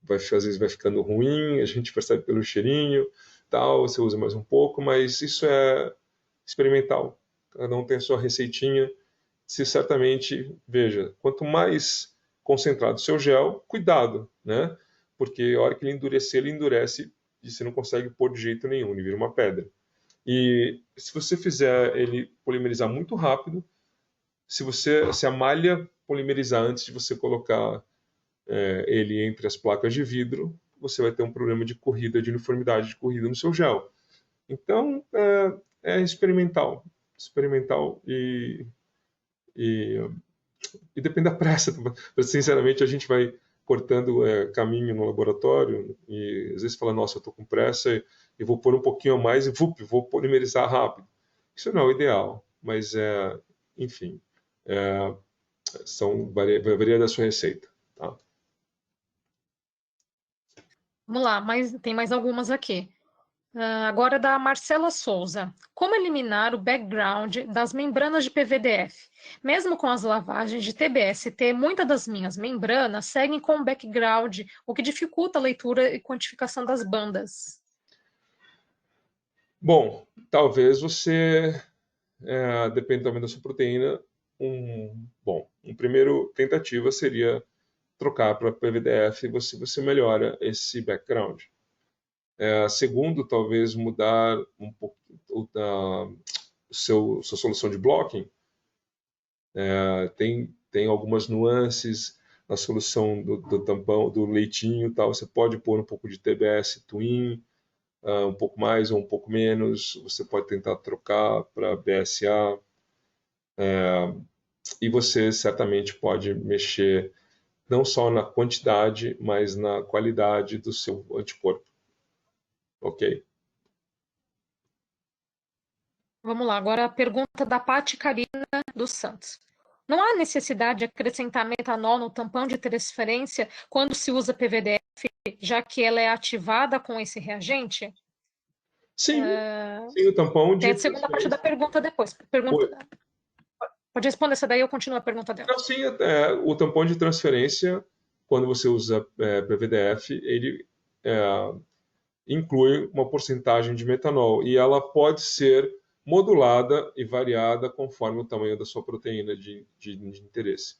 às vezes vai ficando ruim, a gente percebe pelo cheirinho, tal, você usa mais um pouco, mas isso é experimental. Cada um tem a sua receitinha. Se certamente, veja, quanto mais concentrado o seu gel, cuidado, né? Porque a hora que ele endurece e você não consegue pôr de jeito nenhum, ele vira uma pedra. E se você fizer ele polimerizar muito rápido, se a malha polimerizar antes de você colocar ele entre as placas de vidro, você vai ter um problema de corrida, de uniformidade de corrida no seu gel. Então, é experimental. Experimental e, e depende da pressa. Sinceramente, a gente vai cortando caminho no laboratório e às vezes fala, nossa, eu estou com pressa e vou pôr um pouquinho a mais e vou polimerizar rápido. Isso não é o ideal, mas, enfim, é, varia da sua receita. Tá? Vamos lá, tem mais algumas aqui. Agora da Marcela Souza. Como eliminar o background das membranas de PVDF? Mesmo com as lavagens de TBST, muitas das minhas membranas seguem com o background, o que dificulta a leitura e quantificação das bandas. Bom, talvez você, depende também da sua proteína, um primeiro tentativa seria trocar para PVDF e você melhora esse background. Segundo, talvez mudar um pouco sua solução de blocking. Tem algumas nuances na solução do tampão, do leitinho, tal. Você pode pôr um pouco de TBS Twin, um pouco mais ou um pouco menos. Você pode tentar trocar para BSA. E você certamente pode mexer não só na quantidade, mas na qualidade do seu anticorpo. Ok? Vamos lá, agora a pergunta da Paty Carina dos Santos. Não há necessidade de acrescentar metanol no tampão de transferência quando se usa PVDF, já que ela é ativada com esse reagente? Sim, sim, o tampão Tem de a segunda parte da transferência. pergunta depois. Pode responder essa daí, eu continuo a pergunta dela. Não, sim, o tampão de transferência, quando você usa PVDF, ele inclui uma porcentagem de metanol e ela pode ser modulada e variada conforme o tamanho da sua proteína de interesse.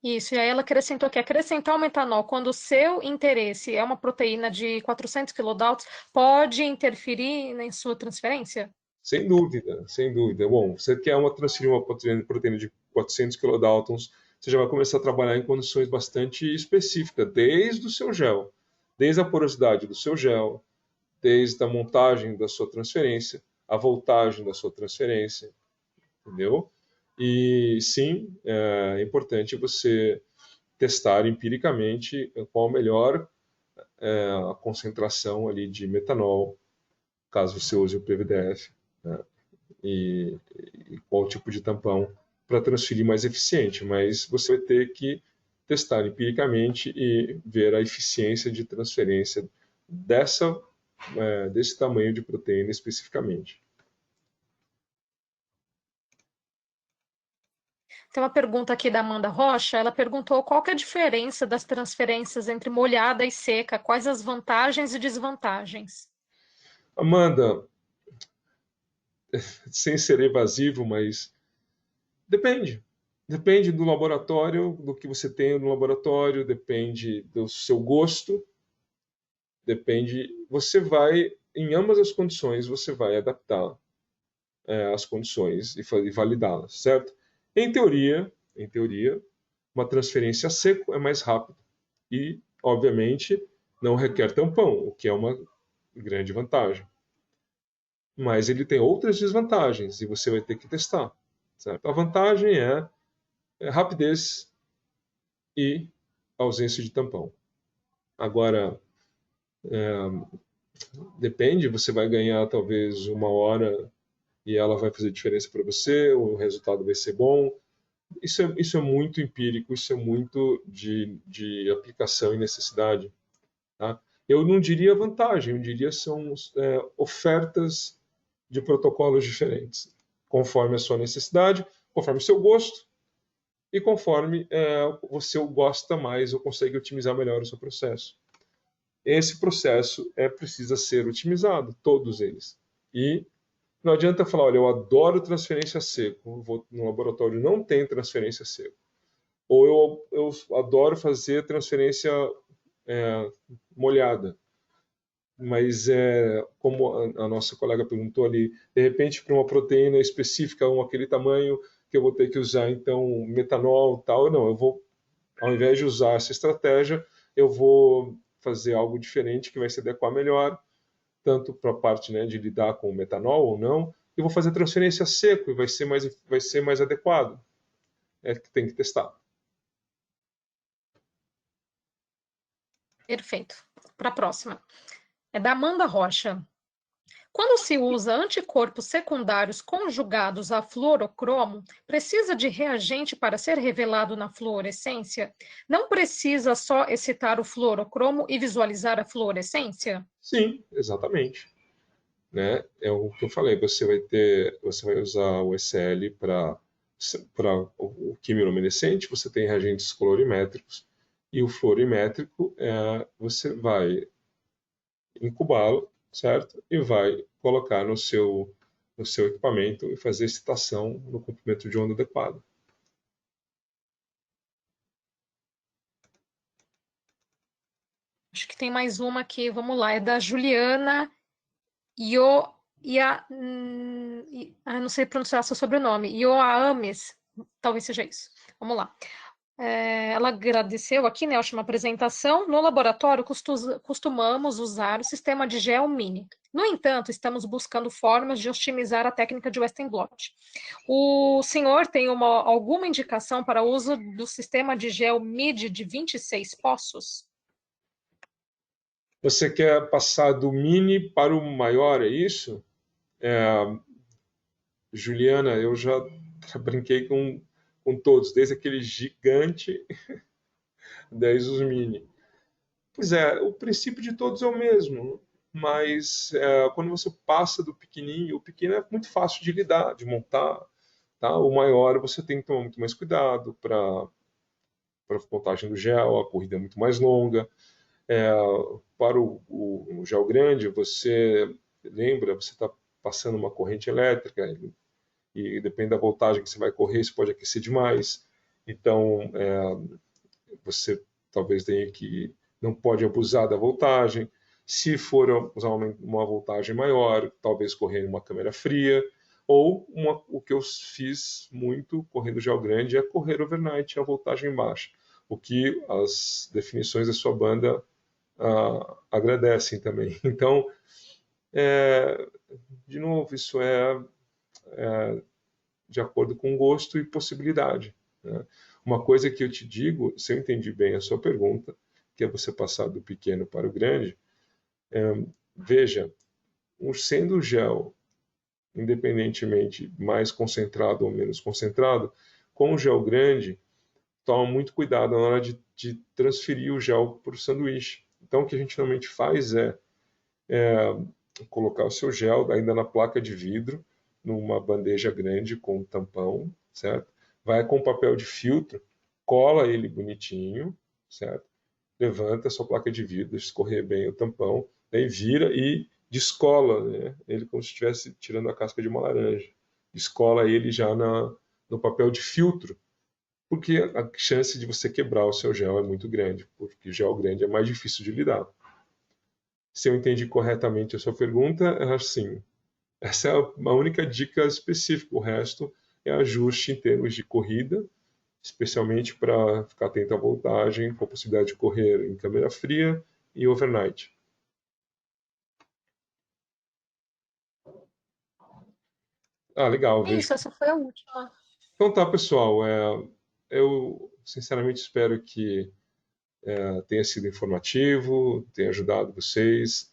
Isso, e aí ela acrescentou que acrescentar o metanol quando o seu interesse é uma proteína de 400 kilodaltons pode interferir em sua transferência? Sem dúvida, sem dúvida. Bom, você quer transferir uma proteína de 400 kilodaltons, você já vai começar a trabalhar em condições bastante específicas, desde o seu gel, desde a porosidade do seu gel, desde a montagem da sua transferência, a voltagem da sua transferência, entendeu? E sim, é importante você testar empiricamente qual a melhor a concentração ali de metanol, caso você use o PVDF, né? E qual tipo de tampão para transferir mais eficiente, mas você vai ter que testar empiricamente e ver a eficiência de transferência desse tamanho de proteína especificamente. Tem uma pergunta aqui da Amanda Rocha. Ela perguntou qual que é a diferença das transferências entre molhada e seca, quais as vantagens e desvantagens? Amanda, sem ser evasivo, mas depende. Depende do laboratório, do que você tem no laboratório, depende do seu gosto, depende. Você vai, em ambas as condições, você vai adaptar as condições e validá-las, certo? Em teoria, uma transferência a seco é mais rápido e, obviamente, não requer tampão, o que é uma grande vantagem. Mas ele tem outras desvantagens e você vai ter que testar, certo? A vantagem é rapidez e ausência de tampão. Agora, depende, você vai ganhar talvez uma hora e ela vai fazer diferença para você, o resultado vai ser bom. Isso é muito empírico, isso é muito de aplicação e necessidade. Tá? Eu não diria vantagem, eu diria são ofertas de protocolos diferentes, conforme a sua necessidade, conforme o seu gosto e conforme você gosta mais ou consegue otimizar melhor o seu processo. Esse processo precisa ser otimizado, todos eles. E não adianta falar, olha, eu adoro transferência seco, vou no laboratório não tem transferência seco. Ou eu adoro fazer transferência molhada. Mas, como a nossa colega perguntou ali, de repente, para uma proteína específica, aquele tamanho, que eu vou ter que usar, então, metanol tal, não, eu vou, ao invés de usar essa estratégia, eu vou fazer algo diferente que vai se adequar melhor, tanto para a parte, né, de lidar com o metanol ou não, e vou fazer transferência seco e vai ser mais adequado. É que tem que testar. Perfeito. Para a próxima. É da Amanda Rocha. Quando se usa anticorpos secundários conjugados a fluorocromo, precisa de reagente para ser revelado na fluorescência? Não precisa só excitar o fluorocromo e visualizar a fluorescência? Sim, exatamente. Né? É o que eu falei, você vai usar o SL para o quimiluminescente, você tem reagentes colorimétricos, e o fluorimétrico você vai incubá-lo, certo? E vai colocar no seu equipamento e fazer excitação no comprimento de onda adequado. Acho que tem mais uma aqui, vamos lá, é da Juliana Io, não sei pronunciar seu sobrenome, Ioames, talvez seja isso. Vamos lá. Ela agradeceu aqui, né, a última apresentação. No laboratório, costumamos usar o sistema de gel mini. No entanto, estamos buscando formas de otimizar a técnica de Western blot. O senhor tem alguma indicação para o uso do sistema de gel mid de 26 poços? Você quer passar do mini para o maior, é isso? Juliana, eu já brinquei com todos, desde aquele gigante, desde os mini. Pois é, o princípio de todos é o mesmo, mas quando você passa do pequenininho, o pequeno é muito fácil de lidar, de montar, tá? O maior você tem que tomar muito mais cuidado para a montagem do gel, a corrida é muito mais longa. Para o gel grande, você lembra, você está passando uma corrente elétrica e depende da voltagem que você vai correr, você pode aquecer demais. Então, você talvez tenha que não pode abusar da voltagem. Se for usar uma voltagem maior, talvez correr em uma câmera fria. Ou o que eu fiz muito correndo gel grande é correr overnight a voltagem baixa, o que as definições da sua banda agradecem também. Então, de novo, isso é de acordo com gosto e possibilidade, né? Uma coisa que eu te digo, se eu entendi bem a sua pergunta, que é você passar do pequeno para o grande, veja, sendo o gel, independentemente mais concentrado ou menos concentrado, com o gel grande, toma muito cuidado na hora de transferir o gel para o sanduíche. Então, o que a gente normalmente faz é colocar o seu gel ainda na placa de vidro, numa bandeja grande com tampão, certo? Vai com papel de filtro, cola ele bonitinho, certo? Levanta a sua placa de vidro, escorrer bem o tampão, daí vira e descola, né? Ele como se estivesse tirando a casca de uma laranja. Descola ele já no papel de filtro, porque a chance de você quebrar o seu gel é muito grande, porque o gel grande é mais difícil de lidar. Se eu entendi corretamente a sua pergunta, é assim. Essa é a única dica específica. O resto é ajuste em termos de corrida, especialmente para ficar atento à voltagem, com a possibilidade de correr em câmera fria e overnight. Legal, vejo. Isso, essa foi a última. Então tá, pessoal. Eu sinceramente espero que tenha sido informativo, tenha ajudado vocês.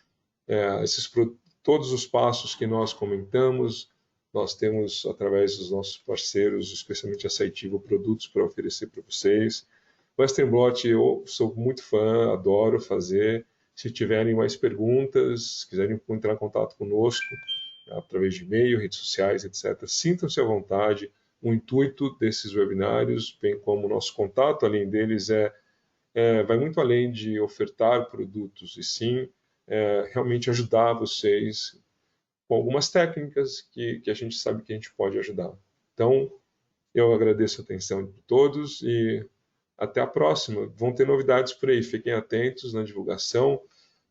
Todos os passos que nós comentamos, nós temos, através dos nossos parceiros, especialmente a Saitivo, produtos para oferecer para vocês. Western Blot eu sou muito fã, adoro fazer. Se tiverem mais perguntas, quiserem entrar em contato conosco, através de e-mail, redes sociais, etc., sintam-se à vontade. O intuito desses webinários, bem como o nosso contato, além deles, vai muito além de ofertar produtos, e sim realmente ajudar vocês com algumas técnicas que a gente sabe que a gente pode ajudar. Então, eu agradeço a atenção de todos e até a próxima. Vão ter novidades por aí, fiquem atentos na divulgação,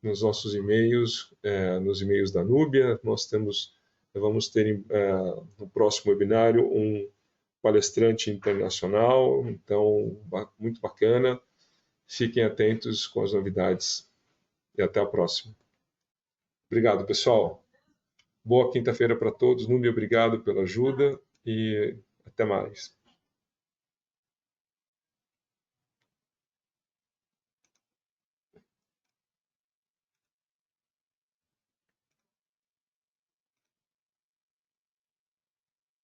nos nossos e-mails, nos e-mails da Núbia. Vamos ter no próximo webinário um palestrante internacional, então, muito bacana. Fiquem atentos com as novidades e até a próxima. Obrigado, pessoal. Boa quinta-feira para todos. Núbia, obrigado pela ajuda e até mais.